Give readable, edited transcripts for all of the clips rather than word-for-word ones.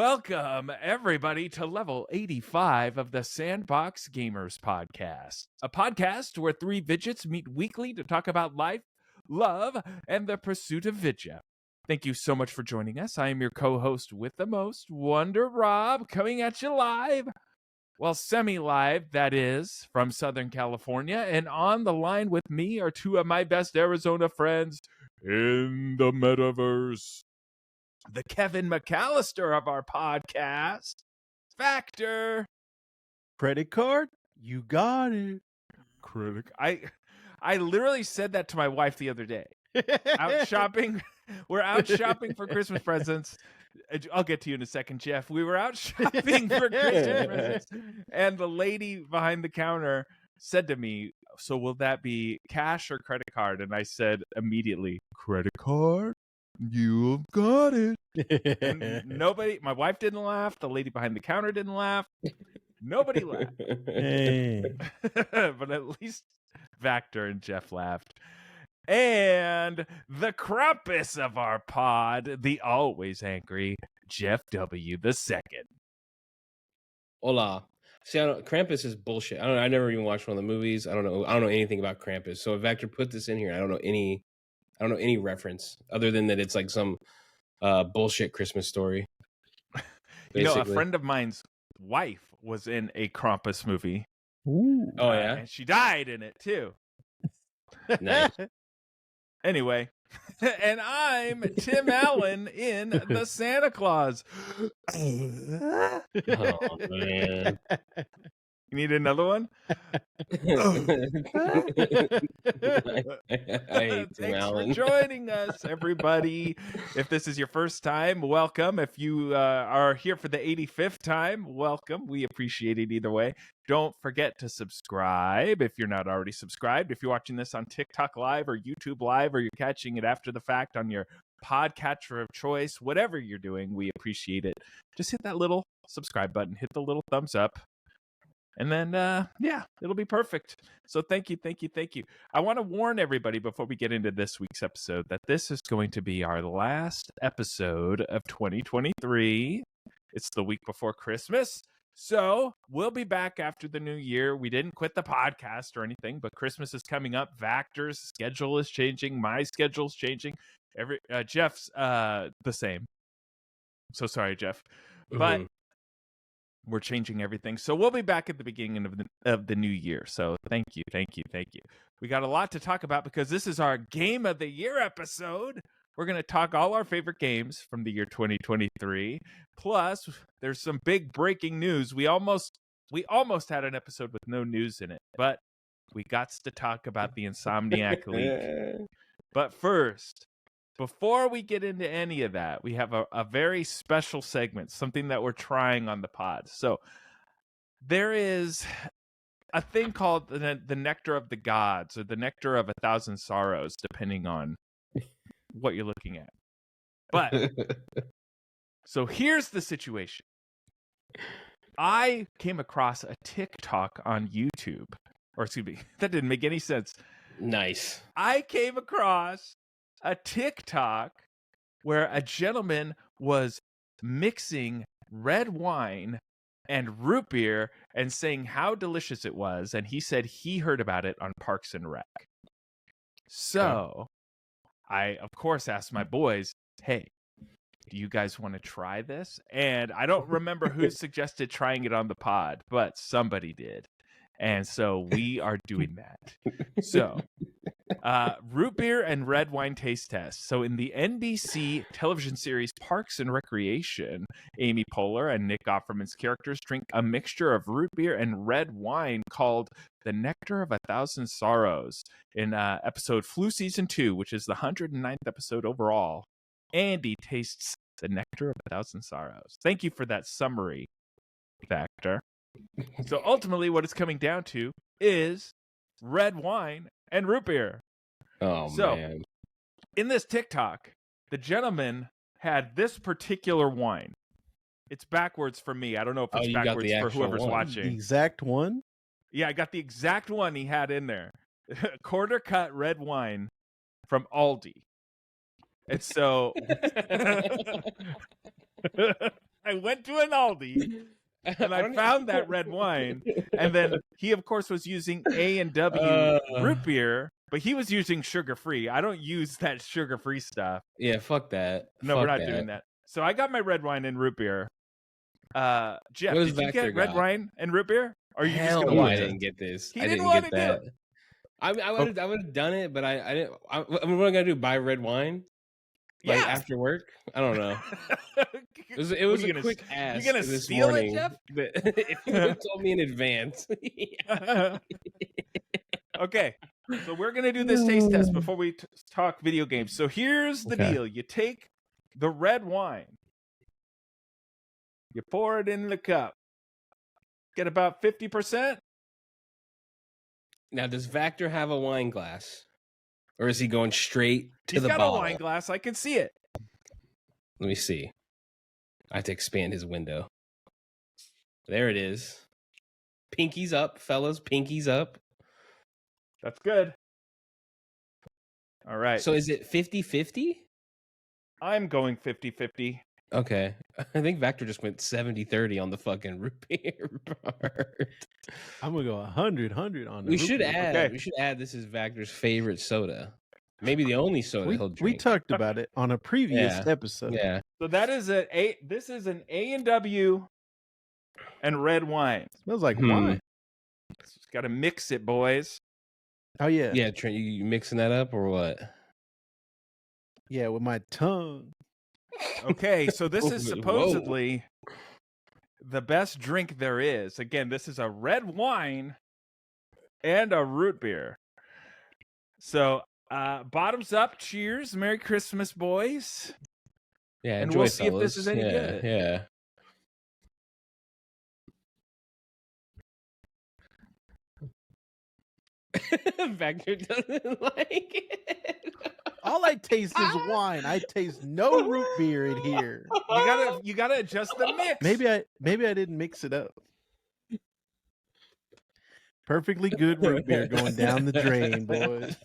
Welcome, everybody, to level 85 of the Sandbox Gamers podcast, a podcast where three Vidgets meet weekly to talk about life, love, and the pursuit of Vidya. Thank you so much for joining us. I am your co-host with the most, Wonder Rob, coming at you live. Well, semi-live, that is, from Southern California. And on the line with me are two of my best Arizona friends in the metaverse. The Kevin McAllister of our podcast, Factor. Credit card? You got it. I literally said that to my wife the other day. Out shopping. We're out shopping for Christmas presents. I'll get to you in a second, Jeff. We were out shopping for Christmas presents, and the lady behind the counter said to me, "So will that be cash or credit card?" And I said immediately, "Credit card. You've got it." And nobody, my wife didn't laugh. The lady behind the counter didn't laugh. Nobody laughed. Hey. But at least Vactor and Jeff laughed. And the Krampus of our pod, the always angry JeffW the second. Hola. See, Krampus is bullshit. I don't know. I never even watched one of the movies. I don't know anything about Krampus. So if Vector put this in here, I don't know any reference other than that it's like some bullshit Christmas story. You know, a friend of mine's wife was in a Krampus movie. Ooh. Oh yeah, and she died in it too. nice. Anyway, and I'm Tim Allen in the Santa Claus. Oh man. You need another one? I hate Tim Thanks Allen. for joining us, everybody. If this is your first time, welcome. If you are here for the 85th time, welcome. We appreciate it either way. Don't forget to subscribe if you're not already subscribed. If you're watching this on TikTok Live or YouTube Live, or you're catching it after the fact on your podcatcher of choice, whatever you're doing, we appreciate it. Just hit that little subscribe button, hit the little thumbs up. And then, yeah, it'll be perfect. So thank you. I want to warn everybody before we get into this week's episode that this is going to be our last episode of 2023. It's the week before Christmas. So we'll be back after the new year. We didn't quit the podcast or anything, but Christmas is coming up. Vactor's schedule is changing. My schedule's changing. Jeff's the same. So sorry, Jeff. But we're changing everything. So we'll be back at the beginning of the new year. So thank you. We got a lot to talk about because this is our Game of the Year episode. We're going to talk all our favorite games from the year 2023. Plus, there's some big breaking news. We almost had an episode with no news in it, but we got to talk about the Insomniac leak. But first, before we get into any of that, we have a very special segment, something that we're trying on the pod. So there is a thing called the Nectar of the Gods, or the Nectar of 1,000 Sorrows, depending on what you're looking at. But, so here's the situation. I came across a TikTok on YouTube. Or excuse me, that didn't make any sense. Nice. I came across a TikTok where a gentleman was mixing red wine and root beer and saying how delicious it was, and he said he heard about it on Parks and Rec. So I, of course, asked my boys, "Hey, do you guys want to try this?" And I don't remember who suggested trying it on the pod, but somebody did. And so we are doing that. So root beer and red wine taste test. So in the NBC television series Parks and Recreation, Amy Poehler and Nick Offerman's characters drink a mixture of root beer and red wine called the Nectar of 1,000 Sorrows in episode Flu Season 2, which is the 109th episode overall. Andy tastes the Nectar of 1,000 Sorrows. Thank you for that summary, Factor. So ultimately what it's coming down to is red wine and root beer. Oh, so, man. In this TikTok, the gentleman had this particular wine. It's backwards for me. I don't know if it's backwards for whoever's watching. The exact one? Yeah, I got the exact one he had in there. Quarter cut red wine from Aldi. And so I went to an Aldi and I found that red wine. And then he, of course, was using A&W root beer, but he was using sugar-free. I don't use that sugar-free stuff. Yeah, fuck that. No, Fuck we're not doing that. So I got my red wine and root beer. Jeff, What did does you Vector get red got? wine and root beer? Or are you just Hell gonna no, watch I it? didn't get this. He I didn't didn't want get to do that. it. I would have done it, but I didn't. What am I gonna do? Buy red wine? Like Yeah. after work? I don't know. It was What, a are you gonna- quick ask. You gonna this steal morning it, Jeff? that- if you would have told me in advance. Okay, so we're gonna do this taste test before we talk video games. So here's the Okay. deal: you take the red wine, you pour it in the cup, get about 50%. Now, does Vactor have a wine glass, or is he going straight to He's the got bottle? a wine glass. I can see it. Let me see. I have to expand his window. There it is. Pinkies up, fellas. Pinkies up. That's good. All right. So is it 50-50? I'm going 50-50. Okay. I think Vactor just went 70-30 on the fucking root beer part. I'm gonna go 100 on the We root should beer. add. Okay. We should add. This is Vactor's favorite soda. Maybe the only soda he'll We drink. talked about it on a previous Yeah. episode. Yeah. So that is this is an A&W and red wine. Smells like Hmm. wine. Just got to mix it, boys. Oh yeah. Yeah. Trent, you mixing that up or what? Yeah, with my tongue. Okay, so this is Whoa. supposedly the best drink there is. Again, this is a red wine and a root beer. So, bottoms up, cheers, Merry Christmas, boys. Yeah. And Enjoy, we'll see if this fellas. is any good. Yeah. Vactor doesn't like it. All I taste is wine. I taste no root beer in here. You gotta adjust the mix. Maybe I didn't mix it up. Perfectly good root beer going down the drain, boys.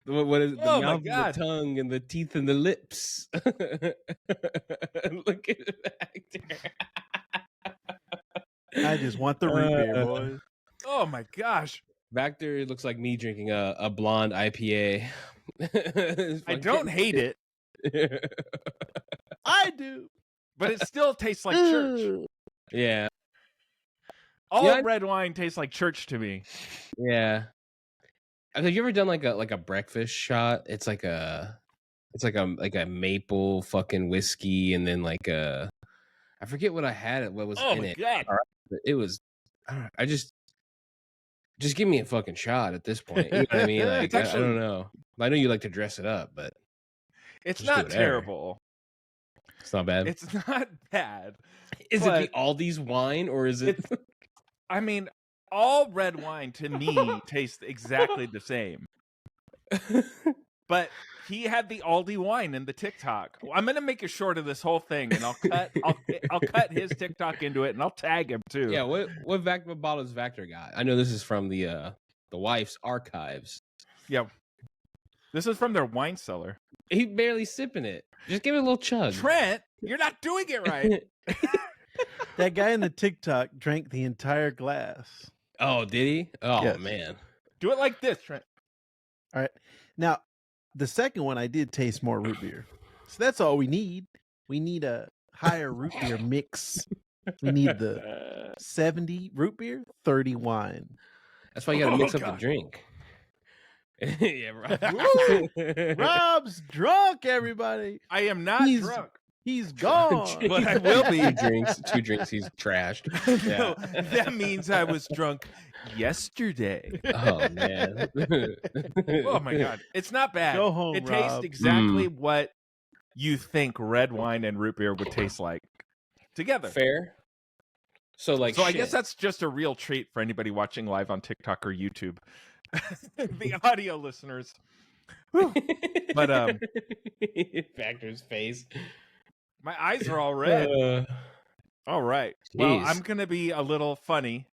What is it? The Oh my mouth and God. the tongue and the teeth and the lips. Look at Vactor. I just want the root beer, boys. Oh my gosh. Vactor looks like me drinking a blonde IPA. I don't hate it, I do. but it still tastes like church. Yeah, All Yeah, red wine tastes like church to me. yeah. Have you ever done like a breakfast shot? It's like a maple fucking whiskey, and then like I forget what I had. What was Oh in my it? god. But it was. I just give me a fucking shot at this point. You know what I mean? Like It's actually- I don't know. I know you like to dress it up, but It's Just do not whatever. terrible. it's not bad. It's not bad. Is but- it the Aldi's wine or is it? I mean, all red wine to me tastes exactly the same. But he had the Aldi wine in the TikTok. I'm gonna make a short of this whole thing, and I'll cut his TikTok into it, and I'll tag him too. Yeah, what bottle does Vactor got? I know this is from the wife's archives. Yeah. This is from their wine cellar. He barely sipping it. Just give it a little chug. Trent, you're not doing it right. That guy in the TikTok drank the entire glass. Oh, did he? Oh Yes. man. Do it like this, Trent. All right. Now, the second one I did taste more root beer. So that's all we need. We need a higher root beer mix. We need the 70 root beer, 30 wine. That's why you gotta mix Oh, up the God. drink. Yeah, right. Rob's drunk, everybody. I am not He's- drunk. He's gone. But I will be. Two drinks, he's trashed. No, that means I was drunk yesterday. Oh man. Oh my god, it's not bad. Go home, It tastes Rob. exactly what you think red wine and root beer would taste like together. Fair. So like So I shit. guess that's just a real treat for anybody watching live on TikTok or YouTube. The audio listeners. Whew. But, Vactor's face. My eyes are all red. All right. Well, Jeez. I'm gonna be a little funny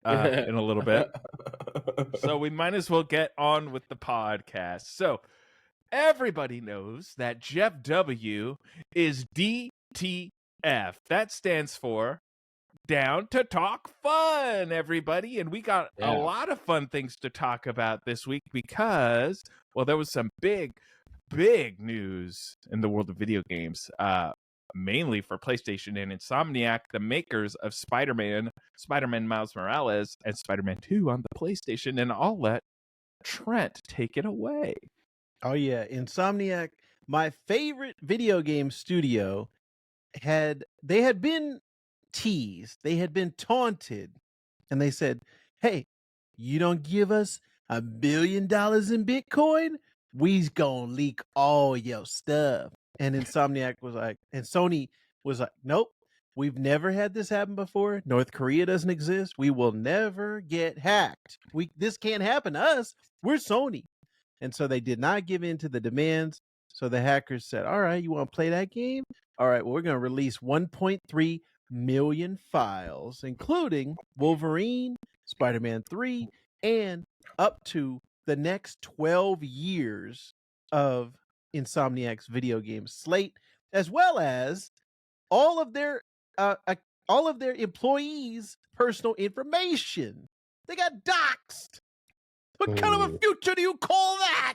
in a little bit. So we might as well get on with the podcast. So everybody knows that JeffW is DTF. That stands for Down to Talk Fun, everybody. And we got a lot of fun things to talk about this week because, well, there was some big news in the world of video games, mainly for PlayStation and Insomniac, the makers of Spider-Man Miles Morales, and Spider-Man 2 on the PlayStation. And I'll let Trent take it away. Oh yeah, Insomniac, my favorite video game studio, had been teased, they had been taunted, and they said, "Hey, you don't give us $1 billion in Bitcoin, we's gonna leak all your stuff." And Insomniac was like, and Sony was like, "Nope, we've never had this happen before. North Korea doesn't exist. We will never get hacked. This can't happen to us. We're Sony." And so they did not give in to the demands. So the hackers said, "All right, you want to play that game? All right, well, we're going to release 1.3 million files, including Wolverine, Spider-Man 3, and up to the next 12 years of Insomniac's video game slate, as well as all of their employees' personal information. They got doxxed. What kind of a future do you call that?"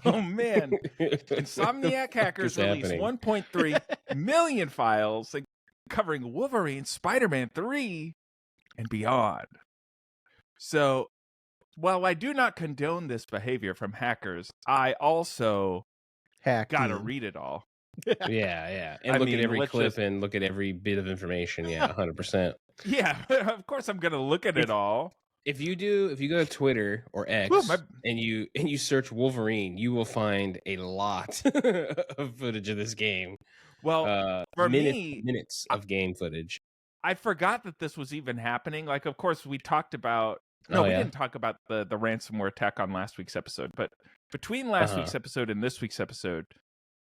Oh man, Insomniac hackers released 1.3 million files covering Wolverine, Spider-Man 3, and beyond. So, while I do not condone this behavior from hackers, I also gotta read it all. Yeah. And look at every clip and look at every bit of information. Yeah, 100%. Yeah, of course I'm gonna look at it all. If you go to Twitter or X and you search Wolverine, you will find a lot of footage of this game. Well, for minutes of game footage. I forgot that this was even happening. Like, of course, we talked about. No, we didn't talk about the ransomware attack on last week's episode. But between last week's episode and this week's episode,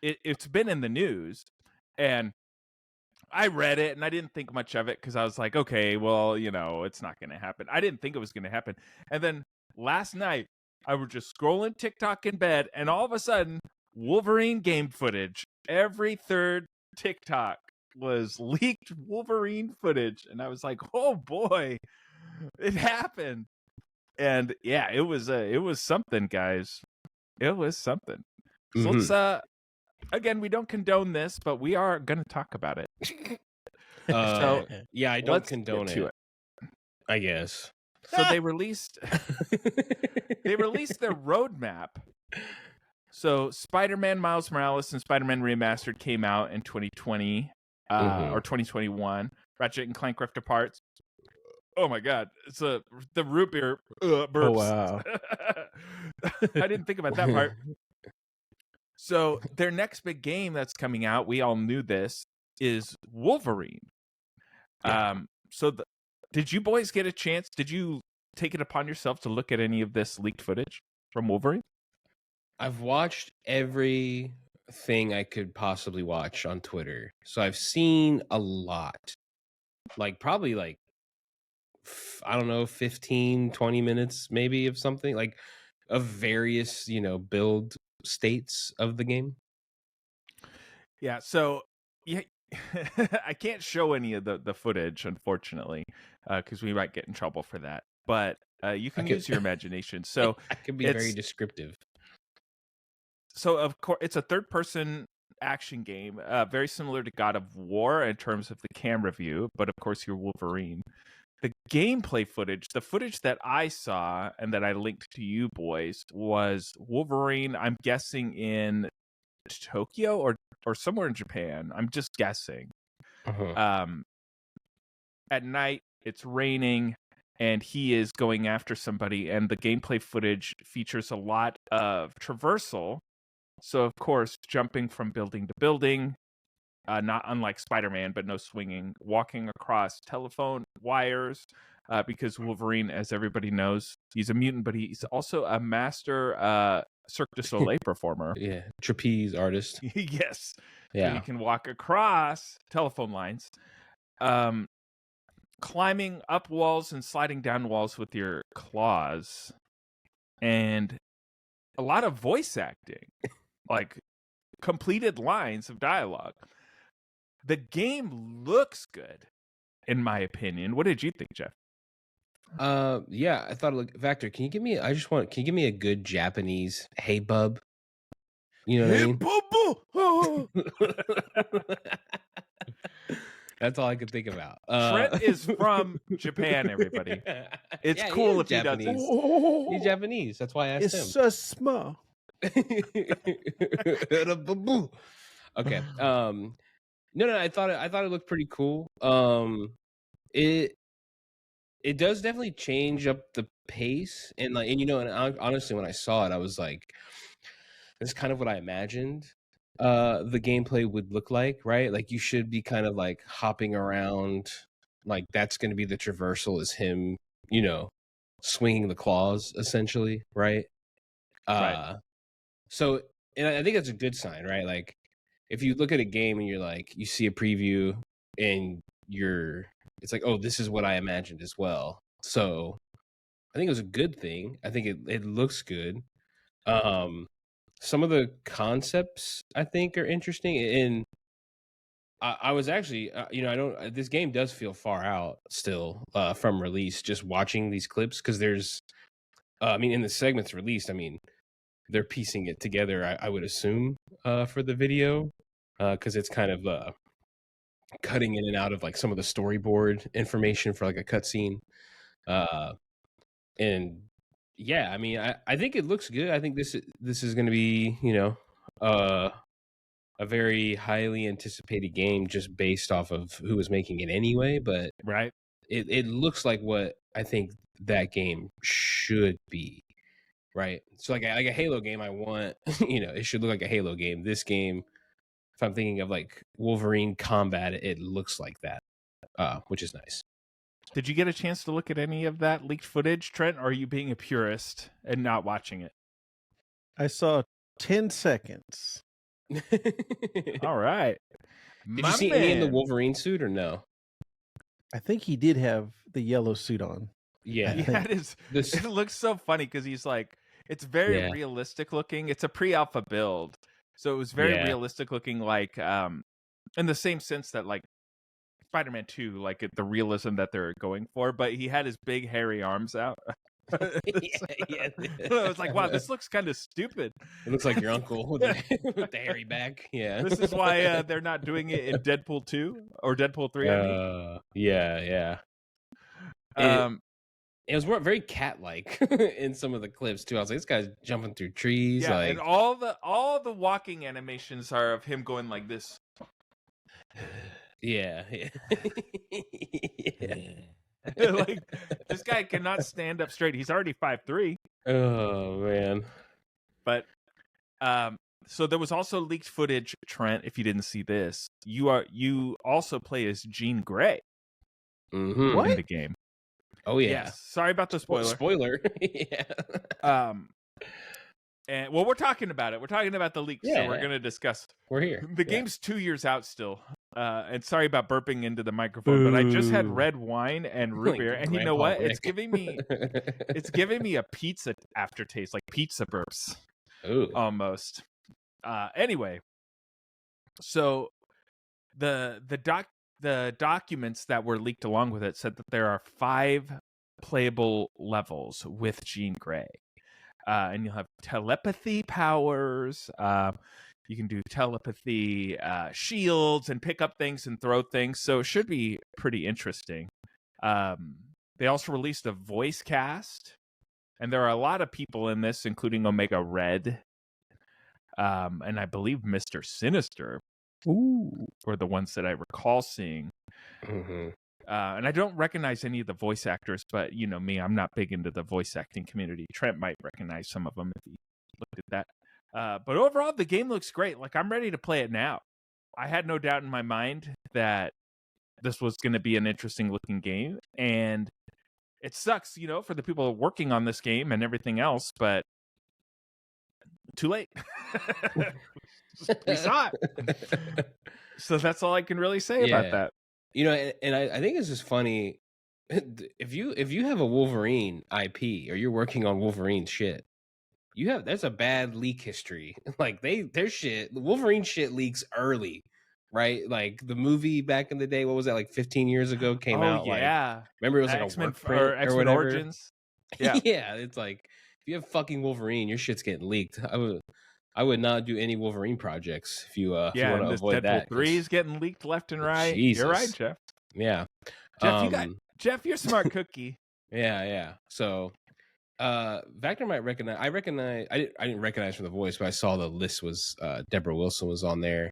it's been in the news, and I read it and I didn't think much of it because I was like, okay, well, it's not going to happen. I didn't think it was going to happen. And then last night, I was just scrolling TikTok in bed, and all of a sudden, Wolverine game footage. Every third TikTok was leaked Wolverine footage. And I was like, oh boy, it happened. And yeah, it was something, guys. It was something. So let's again, we don't condone this, but we are going to talk about it. Yeah, I don't condone it, I guess. So they released their roadmap. So Spider-Man Miles Morales and Spider-Man Remastered came out in 2020 or 2021. Ratchet and Clank Rift Apart. Oh my god, it's the root beer burps. Oh wow. I didn't think about that part. So their next big game that's coming out, we all knew this, is Wolverine. Yeah. Did you boys get a chance? Did you take it upon yourself to look at any of this leaked footage from Wolverine? I've watched everything I could possibly watch on Twitter. So I've seen a lot. Probably I don't know, 15, 20 minutes maybe of something, of various, build states of the game. Yeah, so yeah, I can't show any of the footage, unfortunately, because we might get in trouble for that. But you can use your imagination. So I could be very descriptive. So of course, it's a third-person action game, very similar to God of War in terms of the camera view. But of course, you're Wolverine. The gameplay footage, the footage that I saw and that I linked to you boys, was Wolverine, I'm guessing in Tokyo or somewhere in Japan. I'm just guessing. At night, it's raining, and he is going after somebody, and the gameplay footage features a lot of traversal. So, of course, jumping from building to building, not unlike Spider-Man, but no swinging, walking across telephone wires, because Wolverine, as everybody knows, he's a mutant, but he's also a master Cirque du Soleil performer. Yeah, trapeze artist. Yes. Yeah. So he can walk across telephone lines, climbing up walls and sliding down walls with your claws. And a lot of voice acting, like completed lines of dialogue. The game looks good, in my opinion. What did you think, Jeff? Yeah, I thought it looked Vector, can you give me a good Japanese hey bub? You know what I mean? That's all I could think about. Trent is from Japan, everybody. It's Yeah, cool he if he does Oh, it. He's Japanese. That's why I asked it's him. so small. Okay. No, I thought it looked pretty cool. It does definitely change up the pace, and honestly, when I saw it, I was like, that's kind of what I imagined the gameplay would look like, right? Like you should be kind of like hopping around, like that's going to be the traversal is him, swinging the claws essentially, right? Right. So, and I think that's a good sign, right? Like if you look at a game and you're like, you see a preview and it's like, oh, this is what I imagined as well. So I think it was a good thing. I think it looks good. Some of the concepts I think are interesting, and I was actually, this game does feel far out still from release. Just watching these clips, because there's, in the segments released, they're piecing it together. I would assume for the video, because it's kind of cutting in and out of like some of the storyboard information for like a cutscene, and yeah, I think it looks good. I think this is going to be, a very highly anticipated game just based off of who was making it anyway. But Right. it looks like what I think that game should be, right? So like a Halo game, I want it should look like a Halo game. This game, if I'm thinking of like Wolverine combat, it looks like that, which is nice. Did you get a chance to look at any of that leaked footage, Trent? Or are you being a purist and not watching it? I saw 10 seconds. All right. Did you see any in the Wolverine suit or no? I think he did have the yellow suit on. Yeah. It looks so funny because he's like, it's very realistic looking. It's a pre-alpha build. So it was very realistic looking, like in the same sense that like Spider-Man 2, like the realism that they're going for, but he had his big hairy arms out. I was like, wow, this looks kind of stupid. It looks like your uncle with the hairy back. Yeah. This is why they're not doing it in Deadpool 2 or Deadpool 3. Yeah. It was very cat-like in some of the clips too. I was like, this guy's jumping through trees. Yeah, like... and all the walking animations are of him going like this. Yeah. Like this guy cannot stand up straight. He's already 5'3". Oh man. But so there was also leaked footage, Trent, if you didn't see this. You also play as Jean Grey in the game. Oh yeah. Yes. Sorry about the spoiler. Spoiler. Yeah. And well, we're talking about it. We're talking about the leaks, so we're going to discuss. We're here. The game's 2 years out still. And sorry about burping into the microphone, but I just had red wine and root beer, and you know what? It's giving me a pizza aftertaste, like pizza burps. Ooh. Almost. Anyway, so the documents that were leaked along with it said that there are 5 playable levels with Jean Grey. And you'll have telepathy powers. You can do telepathy shields and pick up things and throw things. So it should be pretty interesting. They also released a voice cast. And there are a lot of people in this, including Omega Red. And I believe Mr. Sinister. Ooh. Were the ones that I recall seeing. Mm-hmm. And I don't recognize any of the voice actors, but you know me, I'm not big into the voice acting community. Trent might recognize some of them if he looked at that. But overall, the game looks great. Like, I'm ready to play it now. I had no doubt in my mind that this was going to be an interesting looking game. And it sucks, for the people working on this game and everything else, but too late. We saw it. So that's all I can really say about that. And I think it's just funny if you have a Wolverine IP or you're working on Wolverine shit, there's a bad leak history. Like their shit, the Wolverine shit leaks early, right? Like the movie back in the day, what was that, like 15 years ago, came out. Yeah. Like, remember it was like X-Men a work print or X-Men whatever. Origins. Yeah. Yeah, it's like if you have fucking Wolverine, your shit's getting leaked. I would not do any Wolverine projects if you want to avoid Deadpool that. 3 is getting leaked left and right. Jesus. You're right, Jeff. Yeah. Jeff, you're a smart cookie. Yeah. So Vector might recognize. I didn't recognize from the voice, but I saw the list was Deborah Wilson was on there.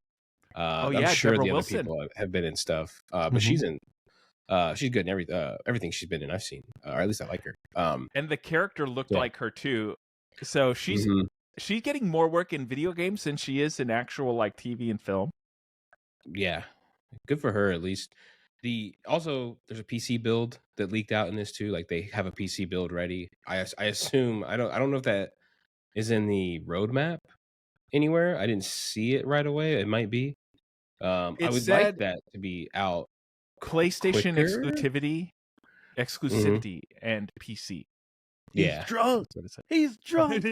I'm sure Deborah the Wilson. other people have been in stuff. But she's in. She's good in everything she's been in. I've seen, or at least I like her. And the character looked like her too. So she's getting more work in video games than she is in actual like TV and film. Yeah, good for her at least. Also there's a PC build that leaked out in this too. Like they have a PC build ready. I assume I don't know if that is in the roadmap anywhere. I didn't see it right away. It might be. I would like that to be out. PlayStation quicker? exclusivity and PC. He's drunk. He's drunk.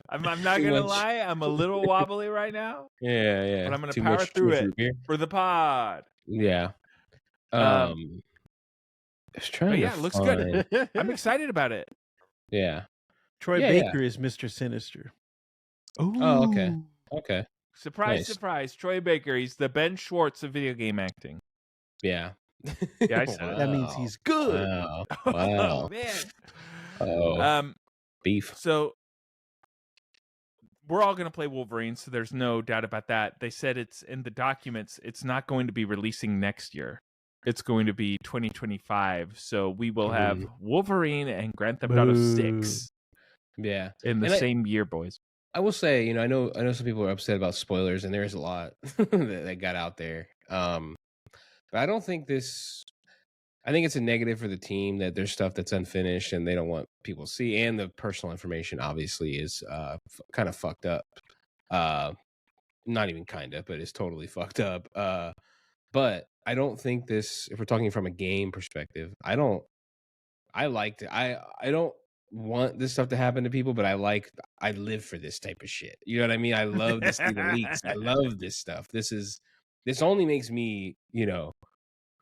I'm not gonna lie. I'm a little wobbly right now. Yeah. But I'm gonna power through it for the pod. Yeah. I was trying to it looks good. I'm excited about it. Yeah. Troy Baker is Mr. Sinister. Ooh. Oh, okay. Surprise. Troy Baker. He's the Ben Schwartz of video game acting. Yeah. Yeah, I said it. That means he's good. Wow. Oh, man. Beef. So we're all going to play Wolverine, so there's no doubt about that. They said it's in the documents. It's not going to be releasing next year. It's going to be 2025. So we will have Wolverine and Grand Theft Auto 6. Yeah. In the same year, boys. I will say, I know some people are upset about spoilers, and there's a lot that got out there. But I don't think I think it's a negative for the team that there's stuff that's unfinished and they don't want people to see. And the personal information obviously is kind of fucked up. Not even kind of, but it's totally fucked up. But I don't think this, if we're talking from a game perspective, I don't want this stuff to happen to people, but I live for this type of shit. You know what I mean? I love to see the leaks. I love this stuff. This only makes me,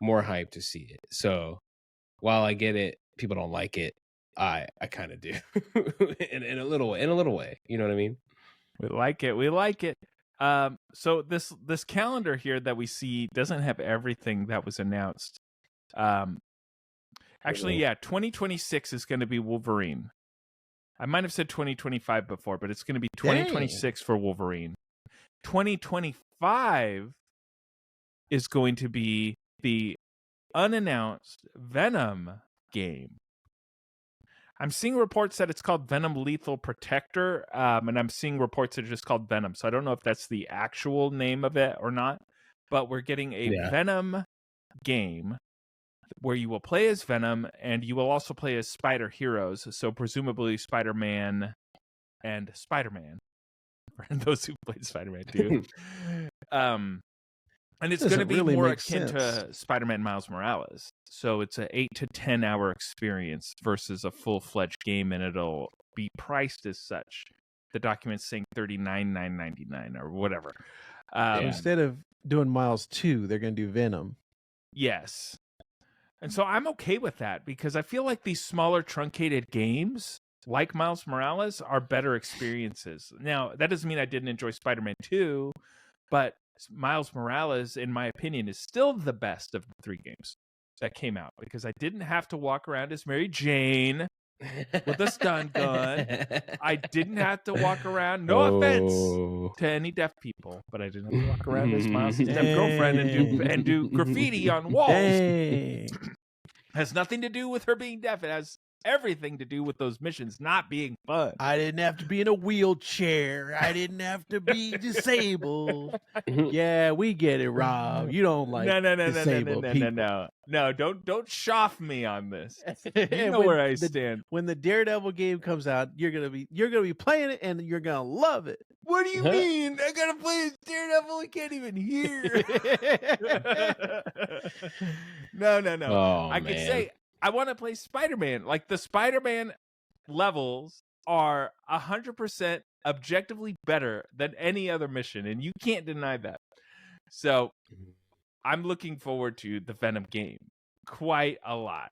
more hyped to see it. So while I get it, people don't like it. I kind of do in a little way. You know what I mean? We like it. So this calendar here that we see doesn't have everything that was announced. Actually, 2026 is going to be Wolverine. I might have said 2025 before, but it's going to be 2026 for Wolverine. 2025 is going to be the unannounced Venom game. I'm seeing reports that it's called Venom Lethal Protector, and I'm seeing reports that are just called Venom. So I don't know if that's the actual name of it or not, but we're getting a Venom game where you will play as Venom, and you will also play as Spider Heroes, so presumably Spider-Man and Spider-Man, for those who played Spider-Man too. And it's going to be more akin to Spider-Man Miles Morales. So it's an 8 to 10 hour experience versus a full-fledged game, and it'll be priced as such. The document's saying $39,999 or whatever. Instead of doing Miles 2, they're going to do Venom. Yes. And so I'm okay with that because I feel like these smaller truncated games like Miles Morales are better experiences. Now, that doesn't mean I didn't enjoy Spider-Man 2, but Miles Morales, in my opinion, is still the best of the 3 games that came out because I didn't have to walk around as Mary Jane with a stun gun. I didn't have to walk around, no offense to any deaf people, but I didn't have to walk around as Miles' deaf girlfriend and do graffiti on walls. Has nothing to do with her being deaf. It has everything to do with those missions not being fun. I didn't have to be in a wheelchair. I didn't have to be disabled. Yeah, we get it, Rob. You don't like disabled people. No, don't shoff me on this. You know where I stand. When the Daredevil game comes out, you're gonna be playing it and you're gonna love it. What do you mean? I gotta play as Daredevil. I can't even hear. No. Oh, I could say I want to play Spider-Man. Like the Spider-Man levels are 100% objectively better than any other mission, and you can't deny that. So I'm looking forward to the Venom game quite a lot.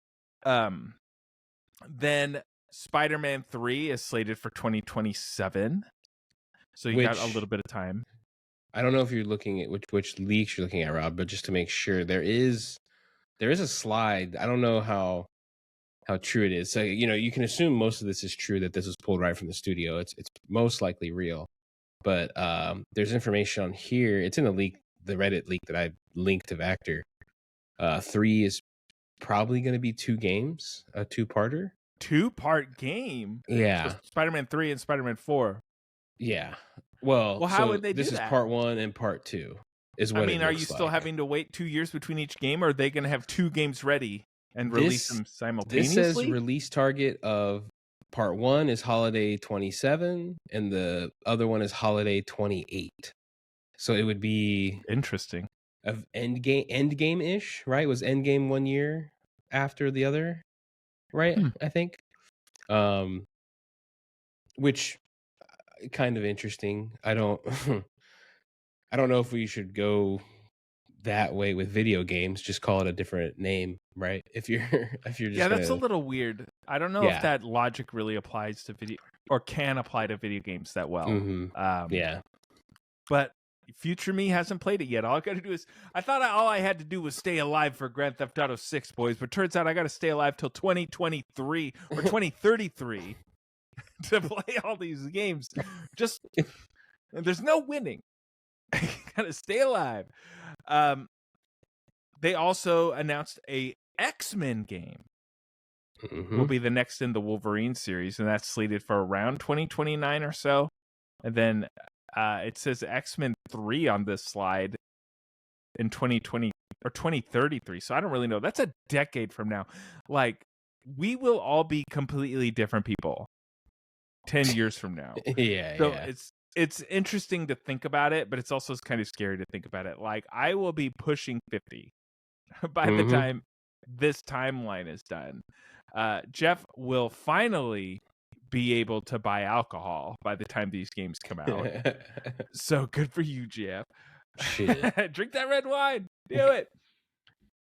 Then Spider-Man 3 is slated for 2027. So you got a little bit of time. I don't know if you're looking at which leaks you're looking at, Rob, but just to make sure, there is a slide. I don't know how true it is. So, you can assume most of this is true, that this was pulled right from the studio. It's most likely real. But there's information on here. It's in the Reddit leak that I linked to Vactor. 3 is probably going to be 2 games, a 2-parter. 2-part game? Yeah. So Spider-Man 3 and Spider-Man 4. Yeah. Well, how would they do this that? is part 1 and part 2 is what are you still having to wait 2 years between each game, or are they going to have 2 games ready and release them simultaneously? This says release target of part 1 is holiday 27 and the other one is holiday 28. So it would be interesting. Of endgame-ish, right? Was Endgame 1 year after the other, right? I think. Which kind of interesting. I don't know if we should go that way with video games. Just call it a different name, right? If you're just that's a little weird. I don't know if that logic really applies to video, or can apply to video games that well. But future me hasn't played it yet. All I got to do is, I thought all I had to do was stay alive for Grand Theft Auto 6, boys, but turns out I got to stay alive till 2023 or 2033 to play all these games. Just there's no winning. Got to stay alive. They also announced a X-Men game. Will be the next in the Wolverine series, and that's slated for around 2029 or so. And then it says X-Men 3 on this slide in 2020 or 2033. So I don't really know. That's a decade from now. Like, we will all be completely different people 10 years from now. It's interesting to think about it, but it's also kind of scary to think about it. Like, I will be pushing 50 by the time this timeline is done. Jeff will finally be able to buy alcohol by the time these games come out. So good for you, Jeff. Shit. Drink that red wine. Do it.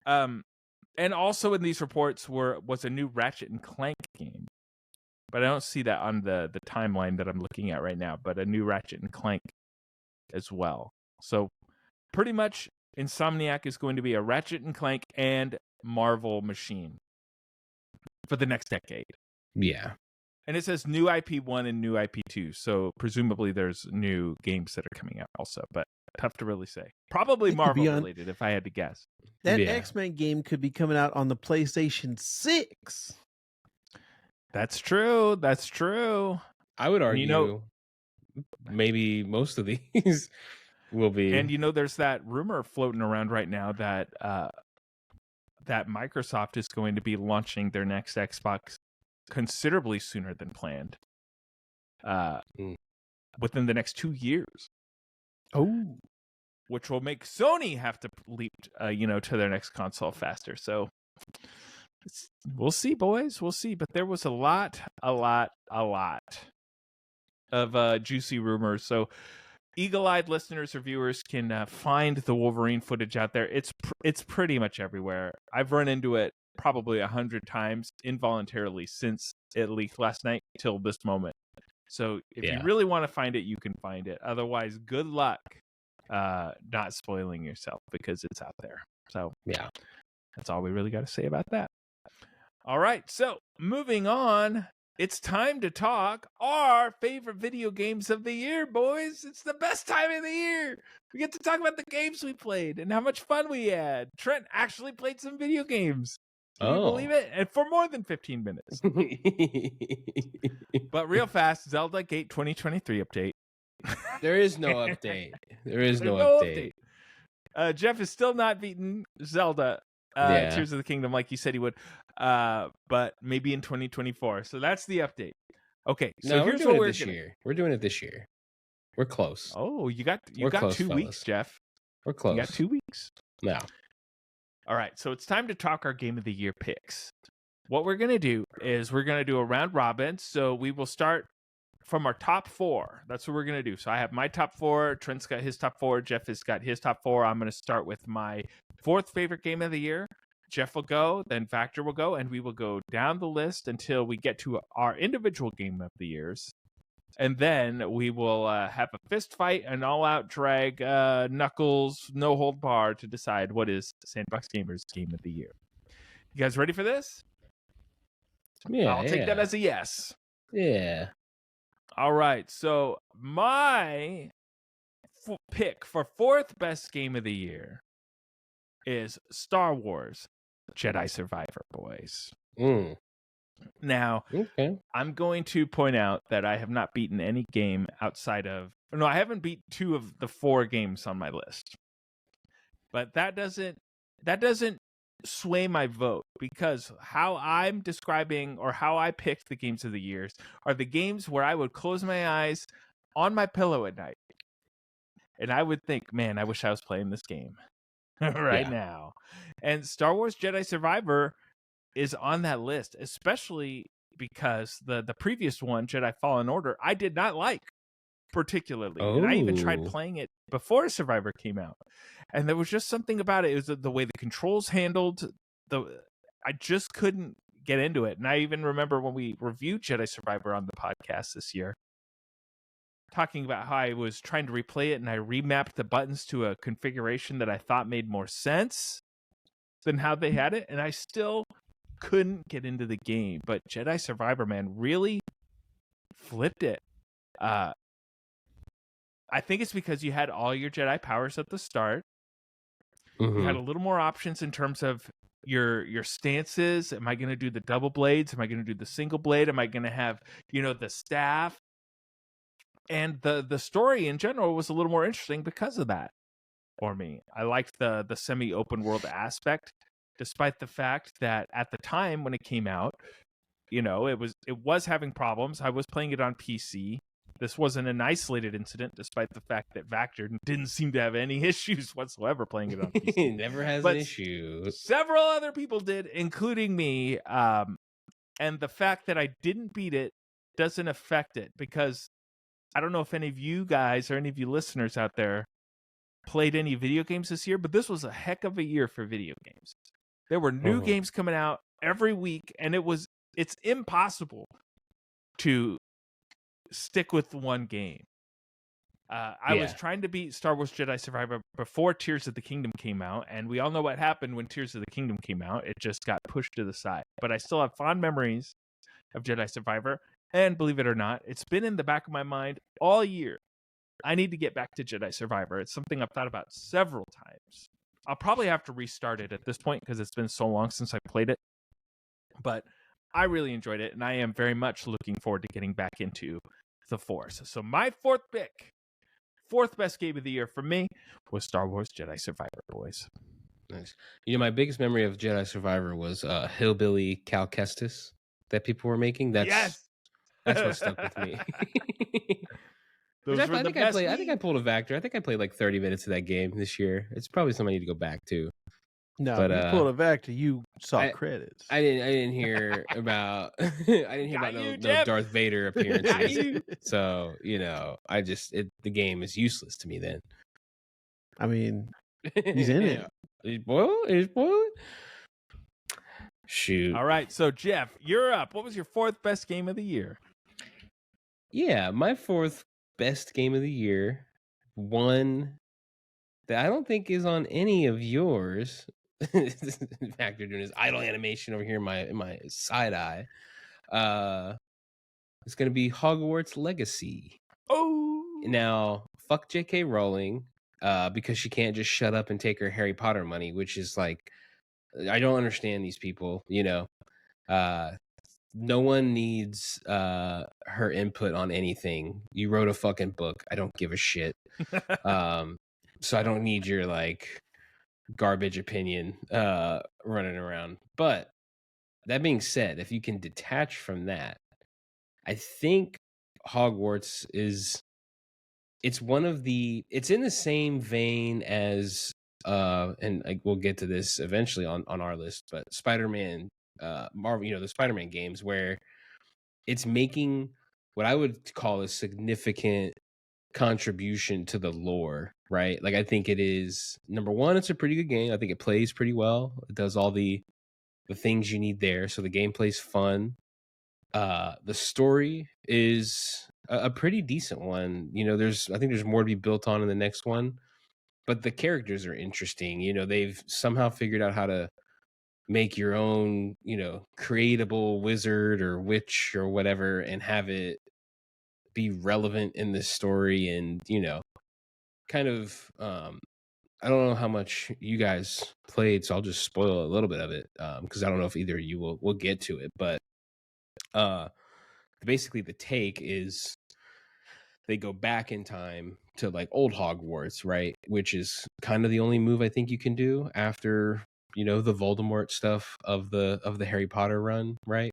And also in these reports was a new Ratchet and Clank game. But I don't see that on the timeline that I'm looking at right now, but a new Ratchet and Clank as well. So pretty much Insomniac is going to be a Ratchet and Clank and Marvel machine for the next decade. Yeah. And it says new IP1 and new IP2. So presumably there's new games that are coming out also, but tough to really say. Probably Marvel related, if I had to guess. That X-Men game could be coming out on the PlayStation 6. That's true. That's true. I would argue maybe most of these will be. And there's that rumor floating around right now that that Microsoft is going to be launching their next Xbox considerably sooner than planned. Within the next 2 years. Oh. Which will make Sony have to leap to their next console faster. So we'll see, boys. We'll see. But there was a lot of juicy rumors. So eagle-eyed listeners or viewers can find the Wolverine footage out there. It's pretty much everywhere. I've run into it probably 100 times involuntarily since it leaked last night till this moment. So if you really want to find it, you can find it. Otherwise, good luck not spoiling yourself because it's out there. So that's all we really got to say about that. All right, so moving on, it's time to talk our favorite video games of the year, boys. It's the best time of the year. We get to talk about the games we played and how much fun we had. Trent actually played some video games. Can you believe it? And for more than 15 minutes. But real fast, ZELDA Gate 2023 update. There is no update. There's no update. Jeff is still not beaten Zelda Tears of the Kingdom like he said he would. But maybe in 2024. So that's the update. Okay, so here's what we're doing. We're doing it this year. We're close. Oh, you got close, 2 weeks, Jeff. We're close. You got 2 weeks. No. All right, so it's time to talk our Game of the Year picks. what we're going to do is we're going to do a round robin. So we will start from our top 4. That's what we're going to do. So I have my top 4. Trent's got his top 4. Jeff has got his top 4. I'm going to start with my 4th favorite game of the year. Jeff will go, then Factor will go, and we will go down the list until we get to our individual game of the years. And then we will have a fist fight, an all-out drag, knuckles, no hold bar to decide what is Sandbox Gamers Game of the Year. You guys ready for this? Yeah, I'll take that as a yes. Yeah. All right. So my pick for 4th best game of the year is Star Wars Jedi Survivor, boys. Now, I'm going to point out that I have not beaten any game outside of... No, I haven't beat 2 of the 4 games on my list. But that doesn't sway my vote, because how I'm describing or how I picked the games of the years are the games where I would close my eyes on my pillow at night and I would think, man, I wish I was playing this game now. And Star Wars Jedi Survivor is on that list, especially because the previous one, Jedi Fallen Order, I did not like particularly. And I even tried playing it before Survivor came out. And there was just something about it. It was the way the controls handled. I just couldn't get into it. And I even remember when we reviewed Jedi Survivor on the podcast this year, talking about how I was trying to replay it and I remapped the buttons to a configuration that I thought made more sense than how they had it. And I still couldn't get into the game. But Jedi Survivor, man, really flipped it. I think it's because you had all your Jedi powers at the start. You had a little more options in terms of your stances. Am I going to do the double blades? Am I going to do the single blade? Am I going to have, the staff? And the story in general was a little more interesting because of that for me. I liked the semi-open world aspect, despite the fact that at the time when it came out, it was having problems. I was playing it on PC. This wasn't an isolated incident, despite the fact that Vactor didn't seem to have any issues whatsoever playing it on PC. Never has an issue. Several other people did, including me. And the fact that I didn't beat it doesn't affect it, because I don't know if any of you guys or any of you listeners out there played any video games this year, but this was a heck of a year for video games. There were new games coming out every week, and it's impossible to stick with one game. I was trying to beat Star Wars Jedi Survivor before Tears of the Kingdom came out, and we all know what happened when Tears of the Kingdom came out. It just got pushed to the side. But I still have fond memories of Jedi Survivor, and believe it or not, it's been in the back of my mind all year. I need to get back to Jedi Survivor. It's something I've thought about several times. I'll probably have to restart it at this point because it's been so long since I played it. But I really enjoyed it, and I am very much looking forward to getting back into the Force. So my 4th pick, 4th best game of the year for me, was Star Wars Jedi Survivor, boys. Nice. My biggest memory of Jedi Survivor was Hillbilly Cal Kestis that people were making. That's what stuck with me. I think I pulled a Vactor. I think I played like 30 minutes of that game this year. It's probably something I need to go back to. No, but you pulled a Vactor. You saw credits. I didn't hear about. I didn't hear about no Darth Vader appearances. So the game is useless to me then. I mean, he's in it. He's boiling. Shoot. All right, so Jeff, you're up. What was your 4th best game of the year? Yeah, my 4th best game of the year, one that I don't think is on any of yours. Vactor doing his idle animation over here in my side eye. It's gonna be Hogwarts Legacy. Oh, now fuck J.K. Rowling, because she can't just shut up and take her Harry Potter money, which is like, I don't understand these people. No one needs her input on anything. You wrote a fucking book. I don't give a shit. So I don't need your garbage opinion running around. But that being said, if you can detach from that, I think Hogwarts it's in the same vein as and we'll get to this eventually on our list, but Spider-Man Marvel, the Spider-Man games, where it's making what I would call a significant contribution to the lore, right? Like, I think it is, number one, it's a pretty good game. I think it plays pretty well. It does all the things you need there. So the gameplay's fun. The story is a pretty decent one. I think there's more to be built on in the next one, but the characters are interesting. They've somehow figured out how to make your own, creatable wizard or witch or whatever, and have it be relevant in the story. And, kind of, I don't know how much you guys played, so I'll just spoil a little bit of it, because I don't know if either of you will get to it. But basically the take is they go back in time to like old Hogwarts, right? Which is kind of the only move I think you can do after, the Voldemort stuff of the Harry Potter run, right?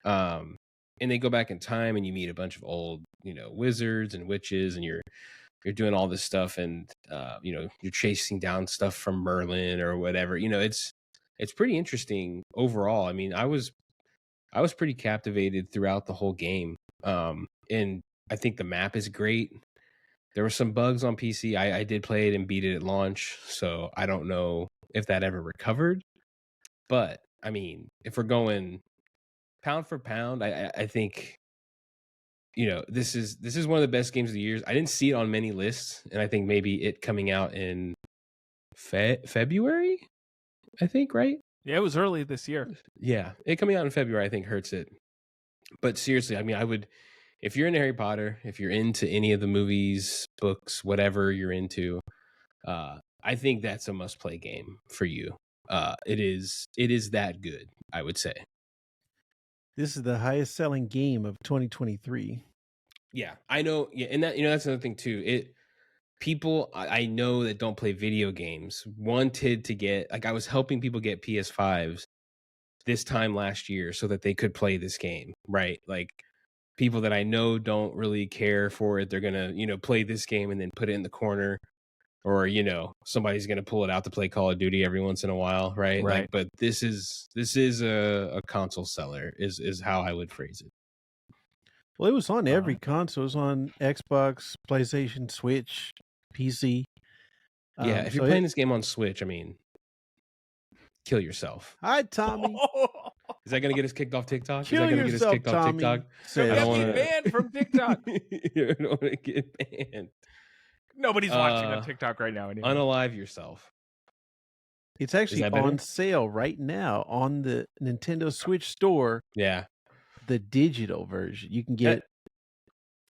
And they go back in time and you meet a bunch of old, wizards and witches, and you're doing all this stuff, and you're chasing down stuff from Merlin or whatever. It's pretty interesting overall. I mean, I was pretty captivated throughout the whole game. And I think the map is great. There were some bugs on PC. I did play it and beat it at launch, so I don't know if that ever recovered. But I mean, if we're going pound for pound, I think this is one of the best games of the year. I didn't see it on many lists, and I think maybe it coming out in February, I think, right? Yeah, it was early this year. Yeah, it coming out in February, I think, hurts it. But seriously, I mean, I would, if you're into Harry Potter, if you're into any of the movies, books, whatever you're into, I think that's a must-play game for you. It is that good, I would say. This is the highest selling game of 2023. Yeah, I know. Yeah, and that's another thing too. People I know that don't play video games wanted to get, like, I was helping people get PS5s this time last year so that they could play this game, right? Like, people that I know don't really care for it. They're gonna, play this game and then put it in the corner, or somebody's gonna pull it out to play Call of Duty every once in a while, right? Right. Like, but this is a console seller is how I would phrase it. Well, it was on every console. It was on Xbox, PlayStation, Switch, PC. Yeah, if you're playing this game on Switch, I mean, kill yourself. Hi, Tommy. Is that going to get us kicked off TikTok? Kill Is that going to get us yourself, kicked off Tommy. TikTok? So I don't get wanna- banned from TikTok. You don't want to get banned. Nobody's watching on TikTok right now anymore. Unalive yourself. It's actually that better? on sale right now on the Nintendo Switch store. Yeah. The digital version. You can get it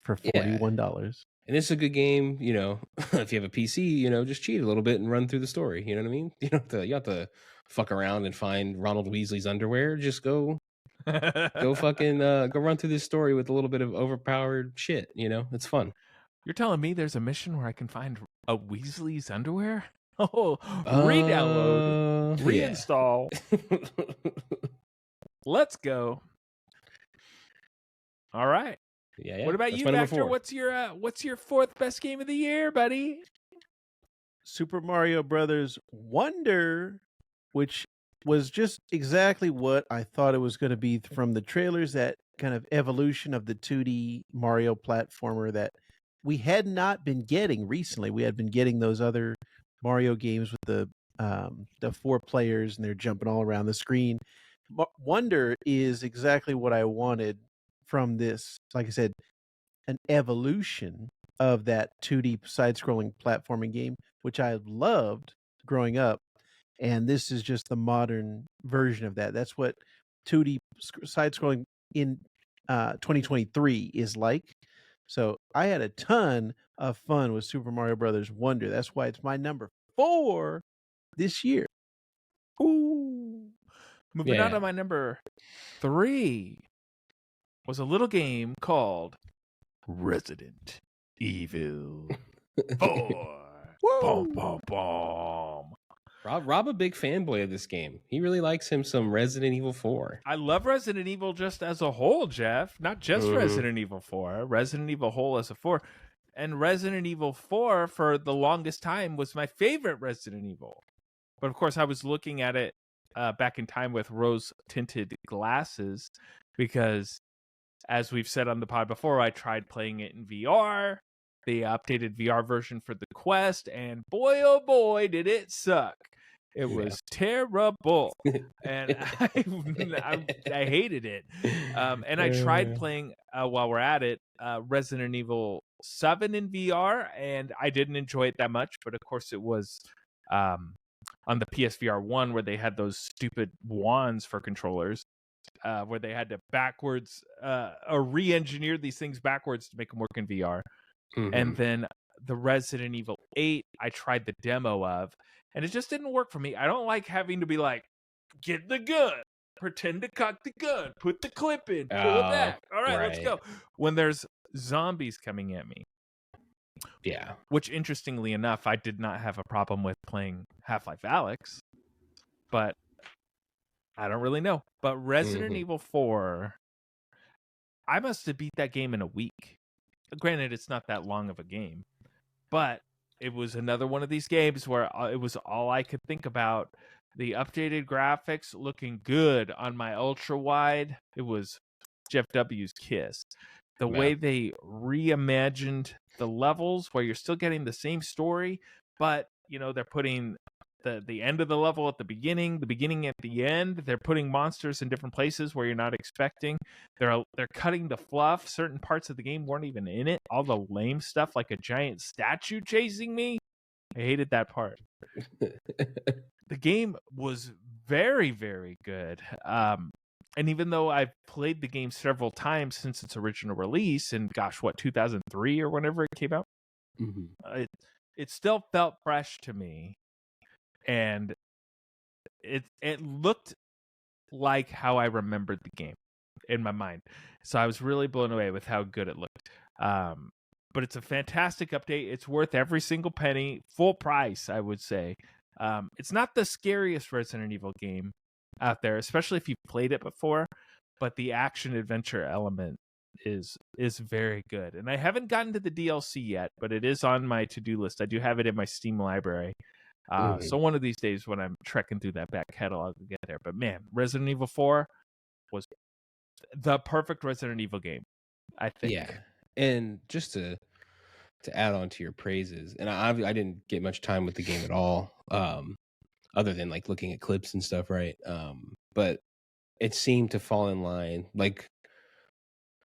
for $41. And it's a good game, if you have a PC, just cheat a little bit and run through the story. You know what I mean? You don't have to fuck around and find Ronald Weasley's underwear. Just go fucking go run through this story with a little bit of overpowered shit. It's fun. You're telling me there's a mission where I can find a Weasley's underwear? Oh, re-download, reinstall. Let's go. All right. Yeah. What about That's you, my number Vector? 4. What's your fourth best game of the year, buddy? Super Mario Brothers Wonder, which was just exactly what I thought it was going to be from the trailers. That kind of evolution of the 2D Mario platformer that we had not been getting recently. We had been getting those other Mario games with the 4 players and they're jumping all around the screen. Wonder is exactly what I wanted from this. Like I said, an evolution of that 2D side-scrolling platforming game, which I loved growing up. And this is just the modern version of that. That's what 2D side-scrolling in 2023 is like. So I had a ton of fun with Super Mario Brothers Wonder. That's why it's my number 4 this year. Ooh. Moving on to my number 3 was a little game called Resident Evil 4. Boom, boom, boom. Rob a big fanboy of this game. He really likes him some Resident Evil 4. I love Resident Evil just as a whole, Jeff. Not just Resident Evil 4. Resident Evil whole as a 4. And Resident Evil 4, for the longest time, was my favorite Resident Evil. But of course, I was looking at it back in time with rose tinted glasses because, as we've said on the pod before, I tried playing it in VR, the updated VR version for the Quest, and boy, oh boy, did it suck. It was terrible, and I hated it. And I tried playing, while we're at it, Resident Evil 7 in VR, and I didn't enjoy it that much. But of course, it was on the PSVR 1 where they had those stupid wands for controllers, where they had to backwards or re-engineer these things backwards to make them work in VR. And then the Resident Evil 8, I tried the demo of, and it just didn't work for me. I don't like having to be like, get the gun, pretend to cock the gun, put the clip in, pull it back. All right, let's go. When there's zombies coming at me. Yeah. Which, interestingly enough, I did not have a problem with playing Half-Life Alyx, but I don't really know. But Resident Evil 4, I must have beat that game in a week. Granted, it's not that long of a game, but it was another one of these games where it was all I could think about. The updated graphics looking good on my ultra wide. It was JeffW's kiss. The way they reimagined the levels where you're still getting the same story, but they're putting the end of the level at the beginning at the end. They're putting monsters in different places where you're not expecting. They're cutting the fluff. Certain parts of the game weren't even in it. All the lame stuff, like a giant statue chasing me. I hated that part. The game was very, very good. And even though I've played the game several times since its original release, in 2003 or whenever it came out, it still felt fresh to me. And it looked like how I remembered the game in my mind. So I was really blown away with how good it looked. But it's a fantastic update. It's worth every single penny, full price, I would say. It's not the scariest Resident Evil game out there, especially if you've played it before, but the action adventure element is very good. And I haven't gotten to the DLC yet, but it is on my to-do list. I do have it in my Steam library. So one of these days when I'm trekking through that back catalog, I'll get there. But man, Resident Evil 4 was the perfect Resident Evil game, I think. Yeah. And just to add on to your praises, and I didn't get much time with the game at all, other than like looking at clips and stuff, right? But it seemed to fall in line. Like,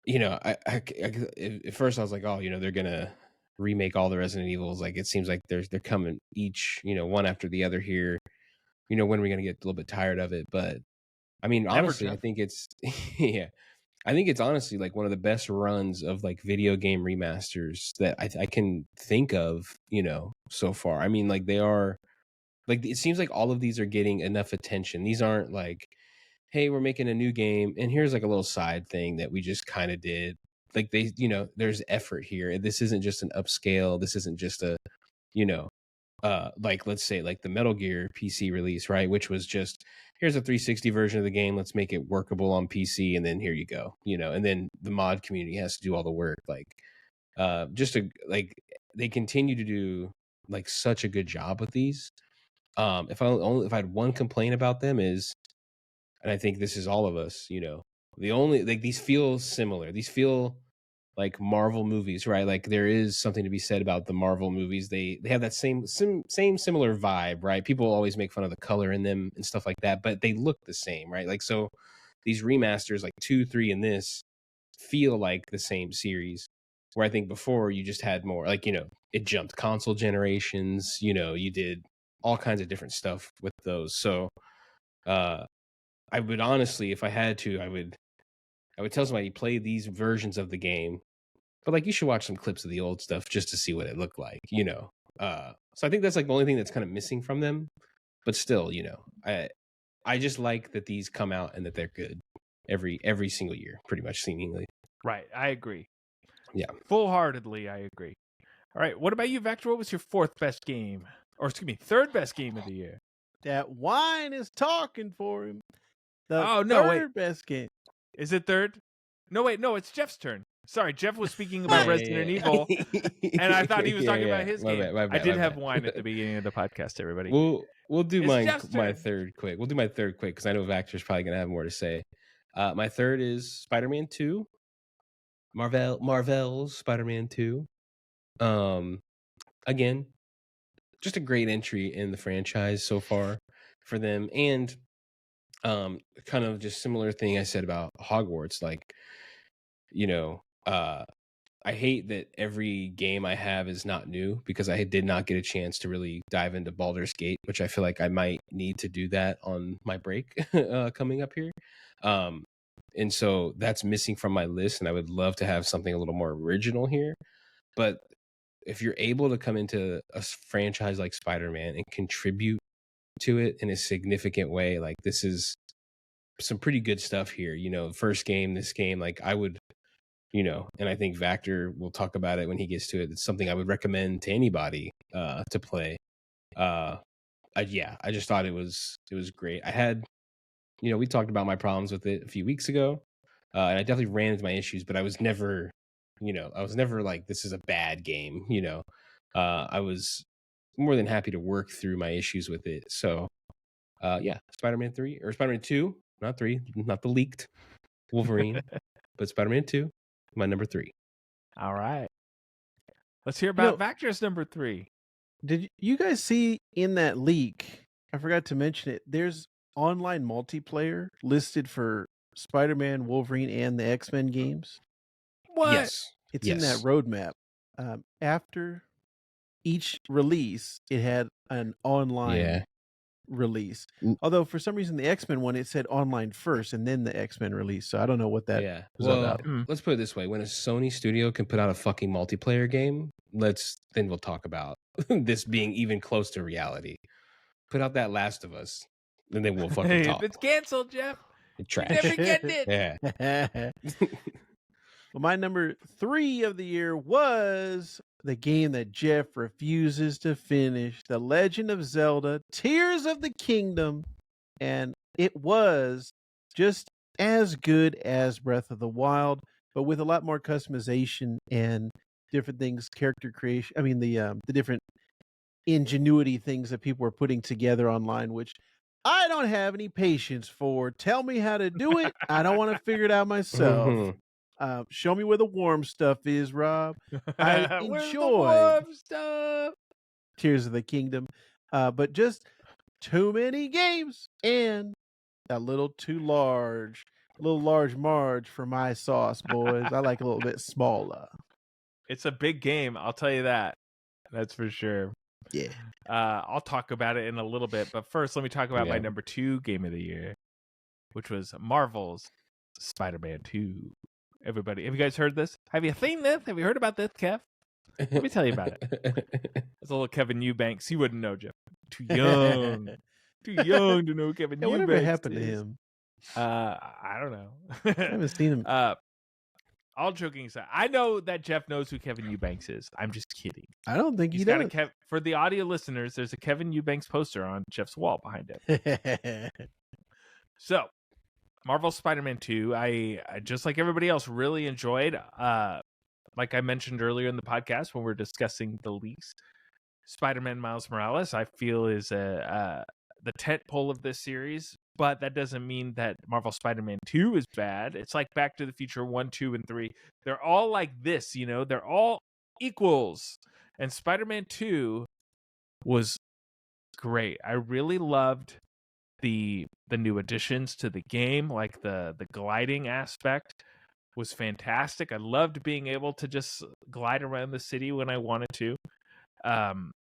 at first I was like, oh, they're gonna remake all the Resident Evils. Like, it seems like they're coming each, one after the other here. When are we gonna get a little bit tired of it? But I mean, honestly, I think it's I think it's honestly like one of the best runs of like video game remasters that I can think of, so far. I mean, like, they are like, it seems like all of these are getting enough attention. These aren't like, hey, we're making a new game and here's like a little side thing that we just kind of did. Like, they, there's effort here. This isn't just an upscale. This isn't just a, like, let's say like the Metal Gear PC release, right? Which was just, here's a 360 version of the game. Let's make it workable on PC. And then here you go, and then the mod community has to do all the work. Like, they continue to do like such a good job with these. If I had one complaint about them is, and I think this is all of us, the only, like, these feel similar. These feel like Marvel movies, right? Like, there is something to be said about the Marvel movies. They have that same similar vibe, right? People always make fun of the color in them and stuff like that, but they look the same, right? Like, so these remasters, like 2, 3, and this, feel like the same series. Where I think before you just had more, like, it jumped console generations. You did all kinds of different stuff with those. So I would honestly, if I had to, I would tell somebody, play these versions of the game, but like, you should watch some clips of the old stuff just to see what it looked like, So I think that's like the only thing that's kind of missing from them. But still, I just like that these come out and that they're good every single year, pretty much, seemingly. Right, I agree. Yeah, full-heartedly, I agree. All right, what about you, Vector? What was your third best game of the year? That wine is talking for him. Best game. Is Is it third? No, wait, no, it's Jeff's turn. Sorry, Jeff was speaking about Resident Evil, and I thought he was talking about his My game. bad, I did have bad. wine at the beginning of the podcast, everybody. We'll do It's my Jeff's turn. third quick. We'll do my third quick because I know Vactor's probably gonna have more to say. My third is Spider-Man 2. Marvel's Spider-Man 2. Again, just a great entry in the franchise so far for them, and kind of just similar thing I said about Hogwarts. Like, you know, I hate that every game I have is not new because I did not get a chance to really dive into Baldur's Gate, which I feel like I might need to do that on my break coming up here. And so that's missing from my list, and I would love to have something a little more original here. But if you're able to come into a franchise like Spider-Man and contribute to it in a significant way, like this is some pretty good stuff here. First game, this game, like I would, and I think Vactor will talk about it when he gets to it. It's something I would recommend to anybody to play. I just thought it was great. I had, we talked about my problems with it a few weeks ago, and I definitely ran into my issues, but I was never like, this is a bad game. I was more than happy to work through my issues with it. So, Spider-Man 3 or Spider-Man 2, not 3, not the leaked Wolverine, but Spider-Man 2, my number 3. All right. Let's hear about Vactor's number 3. Did you guys see in that leak? I forgot to mention it. There's online multiplayer listed for Spider-Man, Wolverine, and the X-Men games. What? Yes. It's in that roadmap. After each release, it had an online release. Although for some reason the X-Men one, it said online first and then the X-Men release. So I don't know what that was about. Let's put it this way. When a Sony studio can put out a fucking multiplayer game, then we'll talk about this being even close to reality. Put out that Last of Us, and then we'll fucking talk. If it's canceled, Jeff, trash. you're never getting it. Yeah. Well, my number 3 of the year was the game that Jeff refuses to finish, The Legend of Zelda, Tears of the Kingdom. And it was just as good as Breath of the Wild, but with a lot more customization and different things, character creation. I mean, the different ingenuity things that people were putting together online, which I don't have any patience for. Tell me how to do it. I don't want to figure it out myself. Show me where the warm stuff is, Rob. I enjoyed Tears of the Kingdom, but just too many games and a little large Marge for my sauce, boys. I like a little bit smaller. It's a big game, I'll tell you that. That's for sure. Yeah. I'll talk about it in a little bit, but first let me talk about my number 2 game of the year, which was Marvel's Spider-Man 2. Everybody, have you guys heard this? Have you seen this? Have you heard about this, Kev? Let me tell you about it. It's a little Kevin Eubanks. He wouldn't know, Jeff. Too young. Too young to know Kevin Eubanks. Whatever happened to him? I don't know. I haven't seen him. All joking aside, I know that Jeff knows who Kevin Eubanks is. I'm just kidding. I don't think He's got a for the audio listeners, there's a Kevin Eubanks poster on Jeff's wall behind him. So, Marvel Spider-Man 2, I just like everybody else really enjoyed. Like I mentioned earlier in the podcast when we're discussing the leaks, Spider-Man Miles Morales I feel is the tentpole of this series, but that doesn't mean that Marvel Spider-Man 2 is bad. It's like Back to the Future 1, 2, and 3. They're all like this, they're all equals. And Spider-Man 2 was great. I really loved the new additions to the game, like the gliding aspect was fantastic. I loved being able to just glide around the city when I wanted to.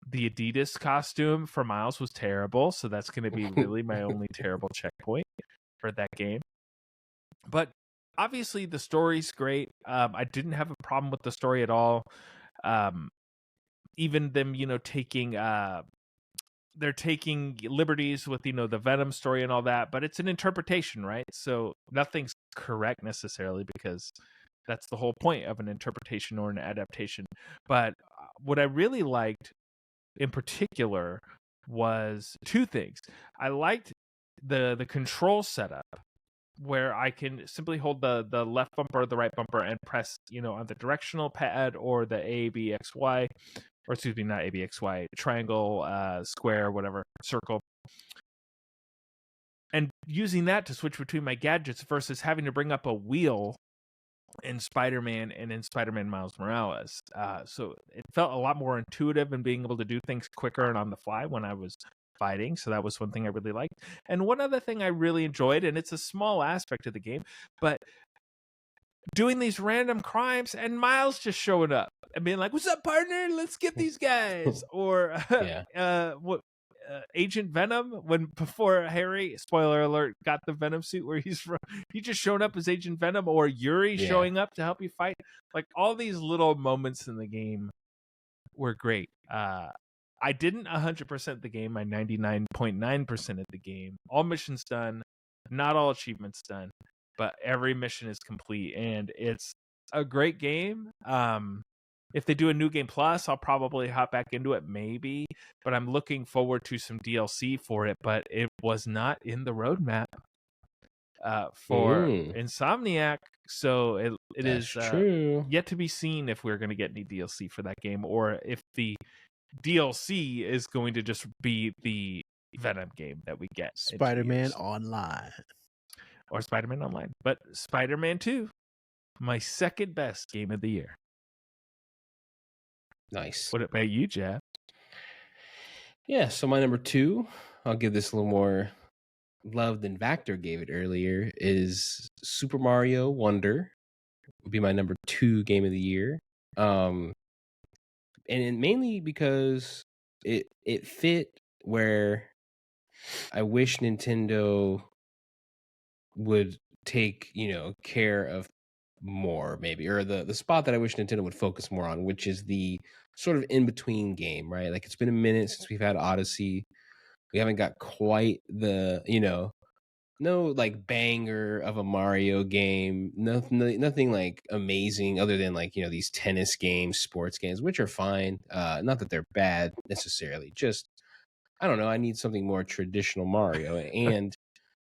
The Adidas costume for Miles was terrible, so that's going to be really my only terrible checkpoint for that game. But obviously the story's great. I didn't have a problem with the story at all. Even them, taking they're taking liberties with the Venom story and all that, but it's an interpretation, right? So nothing's correct necessarily, because that's the whole point of an interpretation or an adaptation. But what I really liked in particular was 2 things. I liked the control setup where I can simply hold the left bumper or the right bumper and press, on the directional pad or the ABXY, or excuse me, not ABXY, triangle, square, whatever, circle. And using that to switch between my gadgets versus having to bring up a wheel in Spider-Man and in Spider-Man Miles Morales. So it felt a lot more intuitive and being able to do things quicker and on the fly when I was fighting. So that was one thing I really liked. And one other thing I really enjoyed, and it's a small aspect of the game, but doing these random crimes and Miles just showing up and being like, "What's up, partner? Let's get these guys." Or what? Agent Venom, before Harry, spoiler alert, got the Venom suit where he's from, he just showed up as Agent Venom, or Yuri showing up to help you fight. Like, all these little moments in the game were great. I didn't 100% the game. I 99.9% of the game. All missions done, not all achievements done, but every mission is complete, and it's a great game. If they do a New Game Plus, I'll probably hop back into it, maybe. But I'm looking forward to some DLC for it. But it was not in the roadmap for Insomniac, so it is true. yet to be seen if we're going to get any DLC for that game, or if the DLC is going to just be the Venom game that we get. Spider-Man Online. Or Spider-Man Online. But Spider-Man 2, my second best game of the year. Nice. What about you, Jeff? Yeah, so my number 2, I'll give this a little more love than Vactor gave it earlier, is Super Mario Wonder. Would be my number 2 game of the year. And mainly because it fit where I wish Nintendo would take, care of more, maybe, or the spot that I wish Nintendo would focus more on, which is the sort of in-between game, right? Like, it's been a minute since we've had Odyssey. We haven't got quite the, no like banger of a Mario game, nothing like amazing other than like, these tennis games, sports games, which are fine. Not that they're bad necessarily, just, I don't know, I need something more traditional Mario. And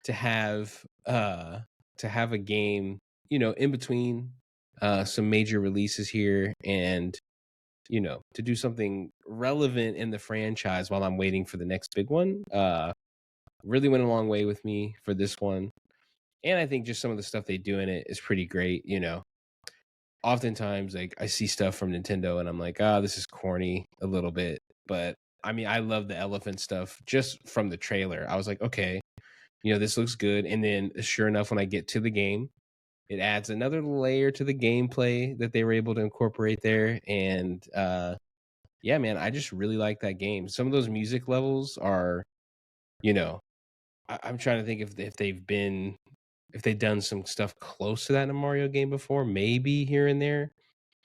to have a game, in between some major releases here, and to do something relevant in the franchise while I'm waiting for the next big one, really went a long way with me for this one. And I think just some of the stuff they do in it is pretty great. Oftentimes, like, I see stuff from Nintendo and I'm like, this is corny a little bit, but I mean, I love the elephant stuff just from the trailer. I was like, okay, this looks good. And then sure enough, when I get to the game, it adds another layer to the gameplay that they were able to incorporate there. And yeah, man, I just really like that game. Some of those music levels are, I'm trying to think if they've done some stuff close to that in a Mario game before, maybe here and there,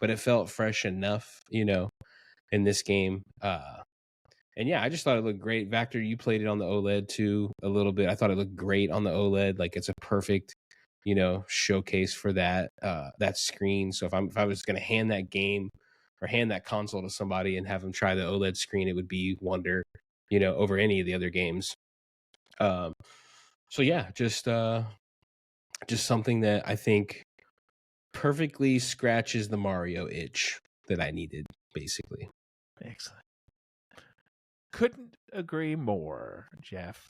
but it felt fresh enough, in this game. And yeah, I just thought it looked great. Vactor, you played it on the OLED too a little bit. I thought it looked great on the OLED. Like, it's a perfect, showcase for that screen. So if I was going to hand that game or hand that console to somebody and have them try the OLED screen, it would be Wonder, over any of the other games. So yeah, just something that I think perfectly scratches the Mario itch that I needed, basically. Excellent. Couldn't agree more, Jeff.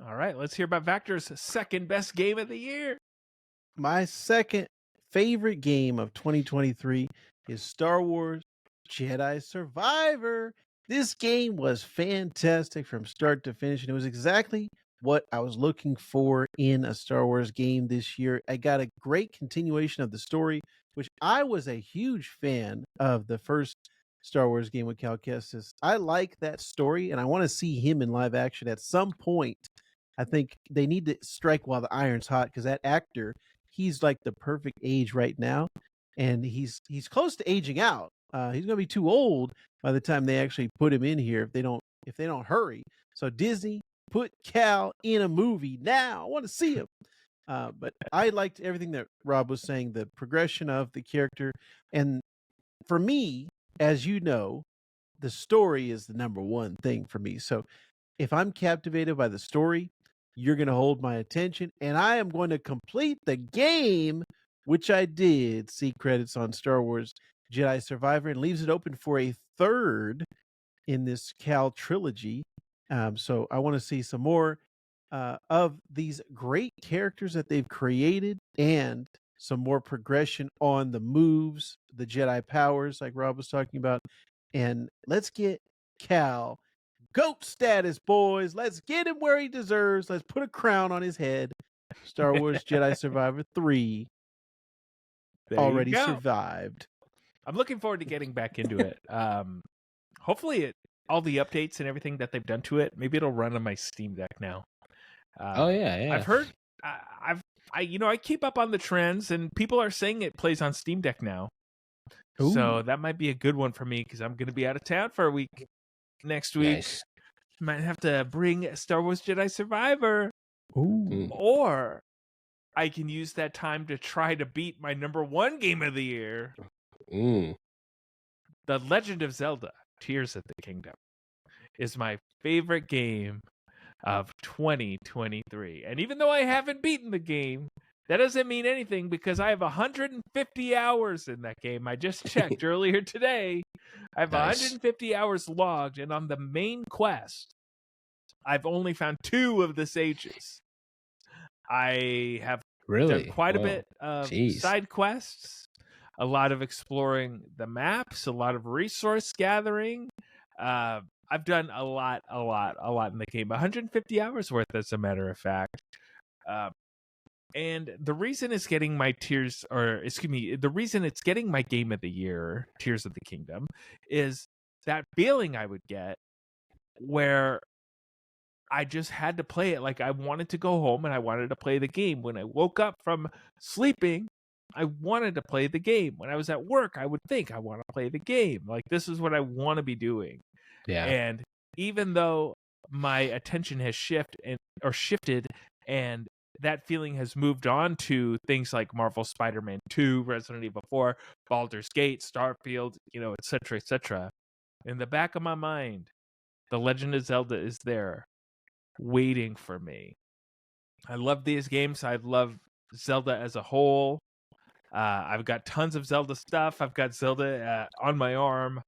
All right, let's hear about Vactor's second best game of the year. My second favorite game of 2023 is Star Wars Jedi Survivor. This game was fantastic from start to finish, and it was exactly what I was looking for in a Star Wars game this year. I got a great continuation of the story, which I was a huge fan of the first Star Wars game with Cal Kestis. I like that story, and I want to see him in live action at some point. I think they need to strike while the iron's hot, because that actor, he's like the perfect age right now, and he's close to aging out. He's gonna be too old by the time they actually put him in here if they don't hurry. So Disney, put Cal in a movie now. I want to see him. But I liked everything that Rob was saying, the progression of the character, and for me, as you know, the story is the number one thing for me. So if I'm captivated by the story, You're going to hold my attention, and I am going to complete the game, which I did. See credits on Star Wars Jedi Survivor, and leaves it open for a third in this Cal trilogy. So I want to see some more of these great characters that they've created, and some more progression on the moves, the Jedi powers, like Rob was talking about. And let's get Cal GOAT status, boys. Let's get him where he deserves. Let's put a crown on his head. Star Wars Jedi Survivor 3 There already you go. survived. I'm looking forward to getting back into it. Hopefully, all the updates and everything that they've done to it, maybe it'll run on my Steam Deck now. Oh yeah. I've heard, I keep up on the trends, and people are saying it plays on Steam Deck now. Ooh. So that might be a good one for me because I'm going to be out of town for a week next week. Nice. Might have to bring Star Wars Jedi Survivor, Ooh. or I can use that time to try to beat my #1 game of the year, Mm. The Legend of Zelda: Tears of the Kingdom. Is my favorite game of 2023. And even though I haven't beaten the game, that doesn't mean anything because I have 150 hours in that game. I just checked earlier today. I have Nice. 150 hours logged, and on the main quest, I've only found 2 of the sages. I have Really? done quite a Wow. bit of Jeez. side quests, a lot of exploring the maps, a lot of resource gathering. I've done a lot in the game. 150 hours worth, as a matter of fact. And the reason it's getting my the reason it's getting my game of the year, Tears of the Kingdom, is that feeling I would get where I just had to play it. Like, I wanted to go home and I wanted to play the game. When I woke up from sleeping, I wanted to play the game. When I was at work, I would think I want to play the game. Like, this is what I want to be doing. Yeah. And even though my attention has shifted, and that feeling has moved on to things like Marvel Spider-Man 2, Resident Evil 4, Baldur's Gate, Starfield, etc., etc. In the back of my mind, The Legend of Zelda is there, waiting for me. I love these games. I love Zelda as a whole. I've got tons of Zelda stuff. I've got Zelda on my arm.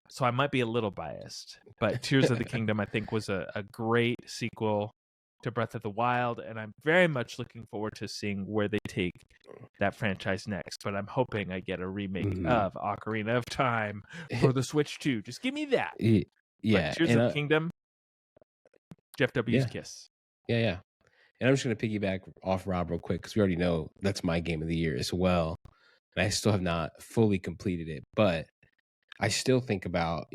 So I might be a little biased, but Tears of the Kingdom, I think, was a great sequel to Breath of the Wild, and I'm very much looking forward to seeing where they take that franchise next. But I'm hoping I get a remake of Ocarina of Time for the Switch 2. Just give me that. Yeah. But Tears of the Kingdom, JeffW's kiss. Yeah. And I'm just going to piggyback off Rob real quick because we already know that's my game of the year as well. And I still have not fully completed it, but I still think about,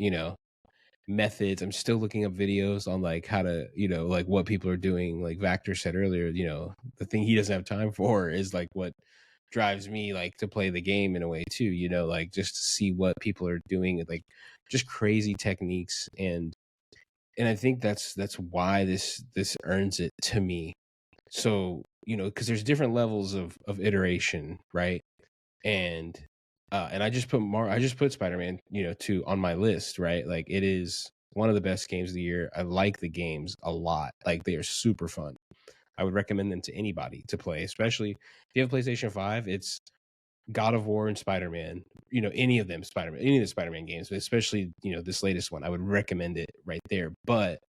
methods. I'm still looking up videos on like how to, like what people are doing. Like Vactor said earlier, the thing he doesn't have time for is like what drives me like to play the game in a way too, like just to see what people are doing, like just crazy techniques. And I think that's why this earns it to me. So, because there's different levels of iteration, right? And I just put Spider-Man, 2 on my list, right? Like, it is one of the best games of the year. I like the games a lot. Like, they are super fun. I would recommend them to anybody to play, especially if you have PlayStation 5. It's God of War and Spider-Man, any of the Spider-Man games, but especially, this latest one. I would recommend it right there. But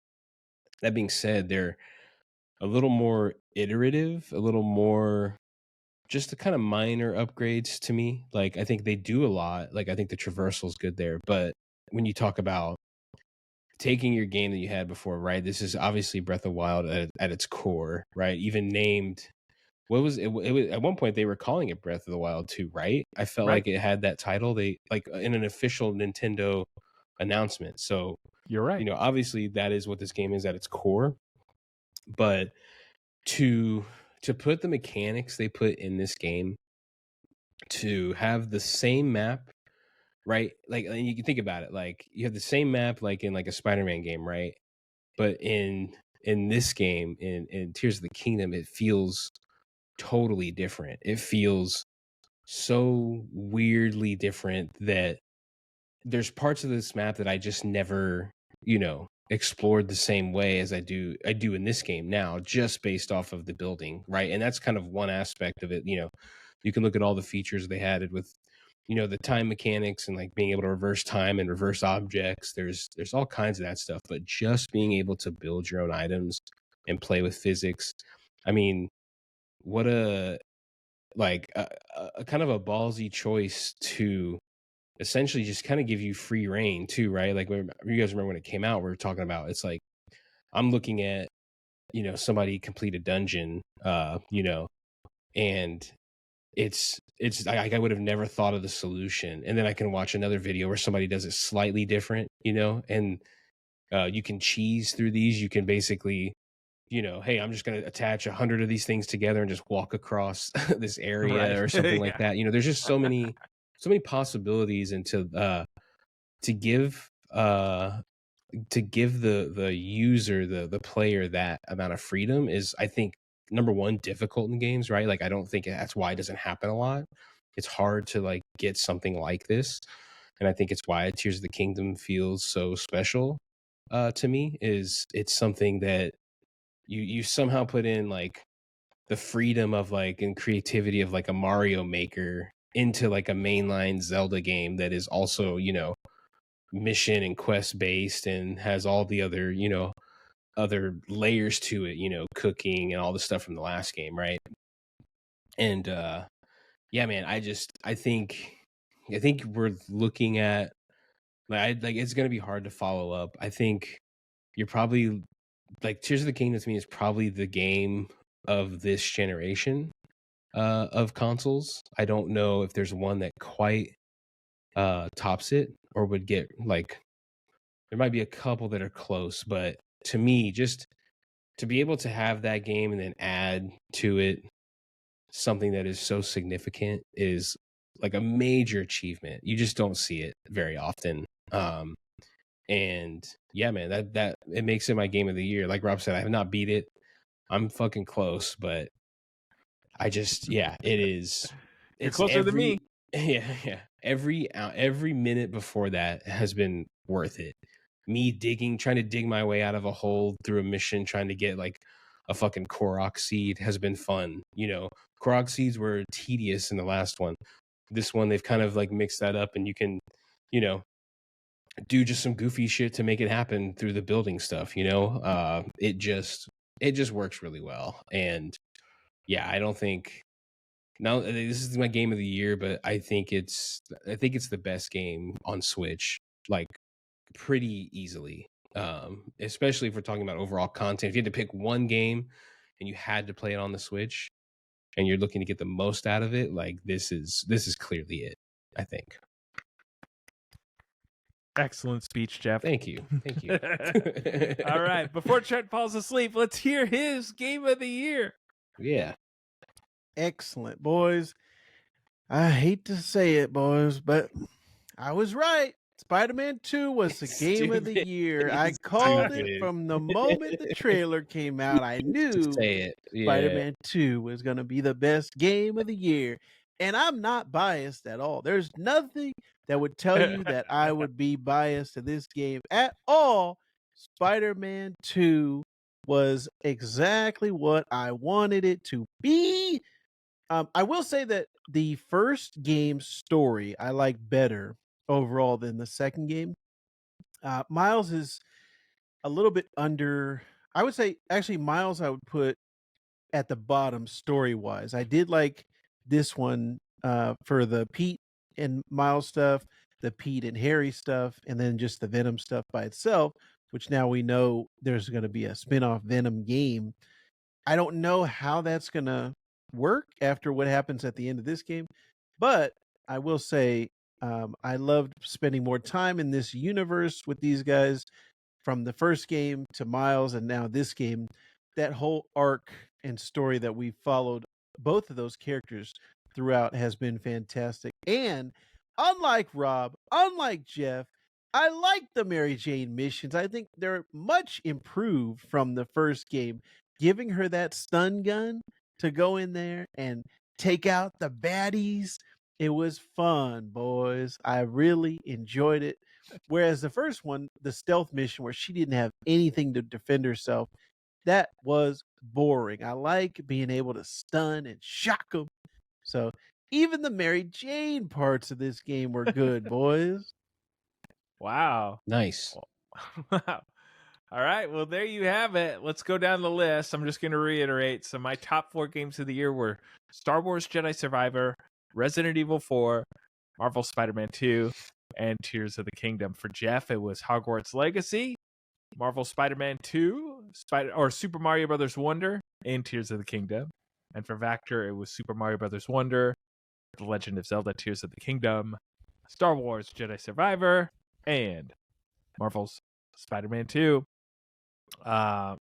that being said, they're a little more iterative, a little more just the kind of minor upgrades to me. Like, I think they do a lot. Like, I think the traversal is good there. But when you talk about taking your game that you had before, right? This is obviously Breath of the Wild at its core, right? Even named, what was it? It was, at one point they were calling it Breath of the Wild 2, right? I felt Right. like it had that title. They like in an official Nintendo announcement. So You're right. Obviously that is what this game is at its core. But to put the mechanics they put in this game, to have the same map, right? Like, and you can think about it, like you have the same map like in like a Spider-Man game, right? But in this game, in Tears of the Kingdom, it feels totally different. It feels so weirdly different that there's parts of this map that I just never, explored the same way as I do in this game now, just based off of the building, right? And that's kind of one aspect of it. You can look at all the features they added with, the time mechanics and like being able to reverse time and reverse objects. There's all kinds of that stuff, but just being able to build your own items and play with physics. I mean, what a kind of a ballsy choice to essentially just kind of give you free reign too, right? Like you guys remember when it came out, we were talking about, it's like I'm looking at, somebody complete a dungeon, and it's like I would have never thought of the solution, and then I can watch another video where somebody does it slightly different, and you can cheese through these. You can basically, hey, I'm just going to attach 100 of these things together and just walk across this area or something like that. There's just so many possibilities, and to give the user, the player, that amount of freedom is, I think, number one, difficult in games, right? Like I don't think that's why it doesn't happen a lot. It's hard to like get something like this, and I think it's why Tears of the Kingdom feels so special to me. Is it's something that you somehow put in like the freedom of like and creativity of like a Mario Maker into like a mainline Zelda game that is also, mission and quest based and has all the other, other layers to it, cooking and all the stuff from the last game, right? And yeah, man, I think we're looking at like it's gonna be hard to follow up. I think you're probably like Tears of the Kingdom to me is probably the game of this generation of consoles. I don't know if there's one that quite tops it or would get like, there might be a couple that are close, but to me, just to be able to have that game and then add to it something that is so significant is like a major achievement. You just don't see it very often. And yeah, man, that it makes it my game of the year. Like Rob said, I have not beat it. I'm fucking close, but I just, yeah, it is. You're closer than me. Yeah. Every minute before that has been worth it. Me trying to dig my way out of a hole through a mission, trying to get like a fucking Korok seed has been fun. Korok seeds were tedious in the last one. This one, they've kind of like mixed that up, and you can, do just some goofy shit to make it happen through the building stuff. It just works really well. And yeah, I don't think now this is my game of the year, but I think it's the best game on Switch, like pretty easily. Especially if we're talking about overall content. If you had to pick one game and you had to play it on the Switch and you're looking to get the most out of it, like this is clearly it, I think. Excellent speech, Jeff. Thank you. All right, before Trent falls asleep, let's hear his game of the year. Yeah. Excellent, boys. I hate to say it, boys, but I was right. Spider-Man 2 was the game of the year. I called it from the moment the trailer came out. I knew Spider-Man 2 was going to be the best game of the year. And I'm not biased at all. There's nothing that would tell you that I would be biased to this game at all. Spider-Man 2 was exactly what I wanted it to be. I will say that the first game's story I like better overall than the second game. Miles is a little bit under. I would say actually Miles I would put at the bottom story wise. I did like this one for the Pete and Miles stuff, the Pete and Harry stuff, and then just the Venom stuff by itself, which now we know there's going to be a spin-off Venom game. I don't know how that's going to work after what happens at the end of this game, but I will say I loved spending more time in this universe with these guys from the first game to Miles and now this game. That whole arc and story that we followed both of those characters throughout has been fantastic. And unlike Rob, unlike Jeff, I like the Mary Jane missions. I think they're much improved from the first game. Giving her that stun gun to go in there and take out the baddies. It was fun, boys. I really enjoyed it. Whereas the first one, the stealth mission where she didn't have anything to defend herself, that was boring. I like being able to stun and shock them. So even the Mary Jane parts of this game were good, boys. Wow. Nice. Wow. All right. Well, there you have it. Let's go down the list. I'm just going to reiterate. So my top 4 games of the year were Star Wars Jedi Survivor, Resident Evil 4, Marvel Spider-Man 2, and Tears of the Kingdom. For Jeff, it was Hogwarts Legacy, Marvel Spider-Man 2, Super Mario Brothers Wonder, and Tears of the Kingdom. And for Vactor, it was Super Mario Brothers Wonder, The Legend of Zelda Tears of the Kingdom, Star Wars Jedi Survivor, and Marvel's Spider-Man 2. I'll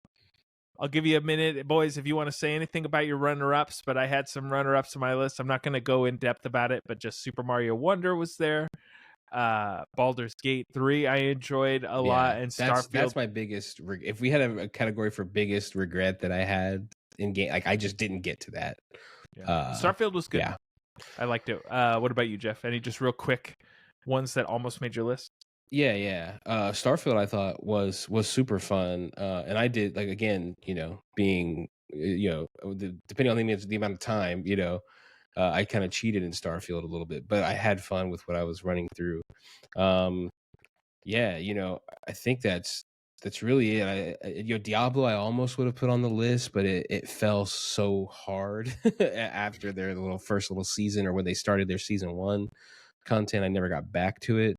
give you a minute, boys, if you want to say anything about your runner-ups, but I had some runner-ups on my list. I'm not going to go in depth about it, but just Super Mario Wonder was there. Baldur's Gate 3 I enjoyed a lot, and Starfield. That's my biggest if we had a category for biggest regret that I had in game, like I just didn't get to that. Starfield was good. Yeah. I liked it. What about you, Jeff? Any just real quick ones that almost made your list? Yeah. Starfield I thought was super fun. And I did, like, again, being, depending on the amount of time, I kind of cheated in Starfield a little bit, but I had fun with what I was running through. I think that's really it. Diablo I almost would have put on the list, but it fell so hard after their first little season, or when they started their season 1 content. I never got back to it.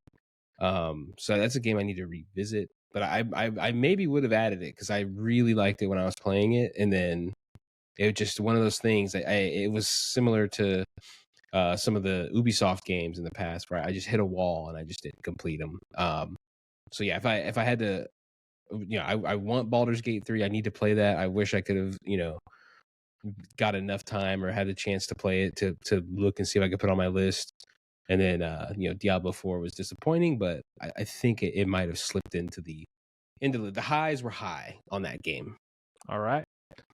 So that's a game I need to revisit, but I maybe would have added it because I really liked it when I was playing it, and then it was just one of those things. It was similar to some of the Ubisoft games in the past, where I just hit a wall and I just didn't complete them. So yeah, if I had to, I want Baldur's Gate 3. I need to play that. I wish I could have, got enough time or had a chance to play it to look and see if I could put on my list. And then, Diablo 4 was disappointing, but I think it might have slipped into the highs were high on that game. All right.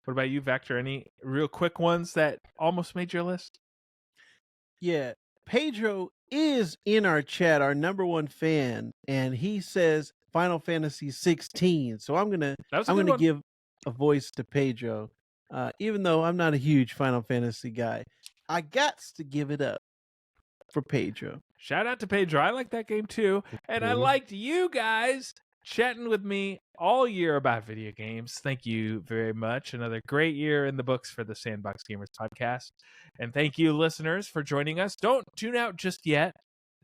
What about you, Vector? Any real quick ones that almost made your list? Yeah. Pedro is in our chat, our number 1 fan, and he says Final Fantasy 16. So I'm gonna give a voice to Pedro, even though I'm not a huge Final Fantasy guy. I got to give it up for Pedro. Shout out to Pedro. I like that game too, and I liked you guys chatting with me all year about video games. Thank you very much. Another great year in the books for the Sandbox Gamers podcast. And thank you, listeners, for joining us. Don't tune out just yet.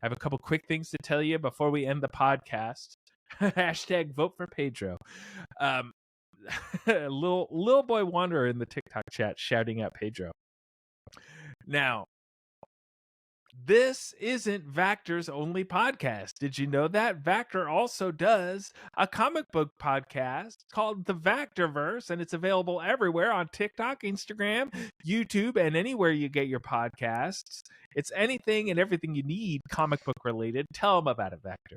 I have a couple quick things to tell you before we end the podcast. Hashtag vote for Pedro. Little boy Wanderer in the TikTok chat shouting out Pedro. Now, this isn't Vactor's only podcast. Did you know that? Vactor also does a comic book podcast called The Vactorverse, and it's available everywhere on TikTok, Instagram, YouTube, and anywhere you get your podcasts. It's anything and everything you need comic book related. Tell them about it, Vactor.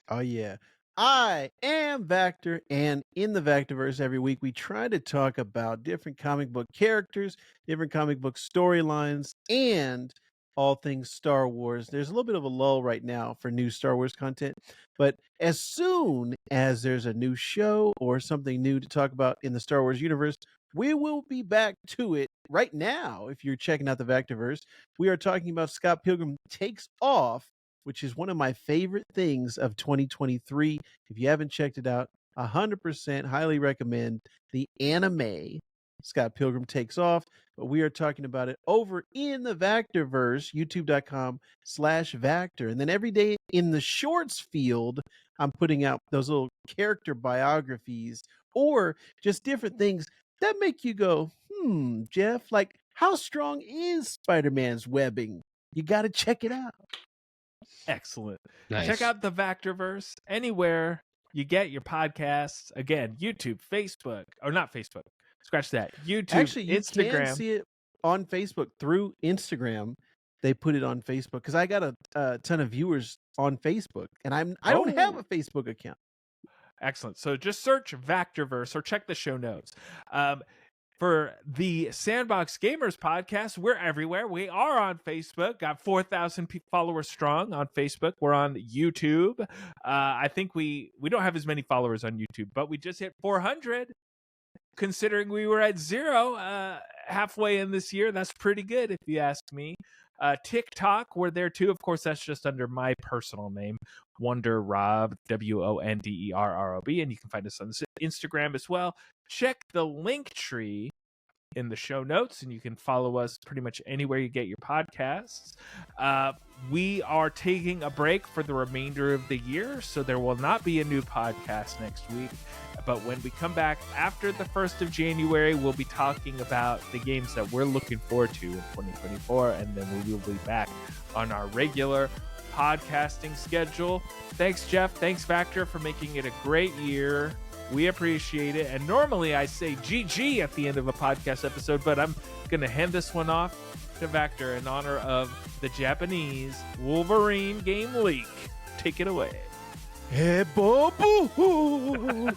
Oh, yeah. I am Vactor, and in the Vactorverse every week we try to talk about different comic book characters, different comic book storylines, and all things Star Wars. There's a little bit of a lull right now for new Star Wars content, but as soon as there's a new show or something new to talk about in the Star Wars universe, we will be back to it. Right now, if you're checking out the Vactorverse, we are talking about Scott Pilgrim Takes Off, which is one of my favorite things of 2023. If you haven't checked it out, 100% highly recommend the anime Scott Pilgrim Takes Off. But we are talking about it over in the Vactorverse, youtube.com/Vactor. And then every day in the shorts field, I'm putting out those little character biographies or just different things that make you go, Jeff, like, how strong is Spider-Man's webbing? You got to check it out. Excellent. Nice. Check out the Vactorverse anywhere you get your podcasts. Again, YouTube, Facebook, or not Facebook. Scratch that. YouTube, actually, you Instagram. can see it on Facebook through Instagram. They put it on Facebook because I got a ton of viewers on Facebook, and I don't have a Facebook account. Excellent. So just search Vactorverse or check the show notes. For the Sandbox Gamers podcast, we're everywhere. We are on Facebook. Got 4,000 followers strong on Facebook. We're on YouTube. I think we don't have as many followers on YouTube, but we just hit 400. Considering we were at 0 halfway in this year, that's pretty good if you ask me. TikTok, we're there too. Of course, that's just under my personal name, Wonder Rob, WonderRob, and you can find us on Instagram as well. Check the link tree in the show notes, and you can follow us pretty much anywhere you get your podcasts. We are taking a break for the remainder of the year, so there will not be a new podcast next week. But when we come back after the 1st of January, we'll be talking about the games that we're looking forward to in 2024, and then we will be back on our regular podcasting schedule. Thanks, Jeff. Thanks, Vactor, for making it a great year. We appreciate it. And normally I say GG at the end of a podcast episode, but I'm going to hand this one off to Vactor in honor of the Japanese Wolverine game leak. Take it away. Hey, boo-boo.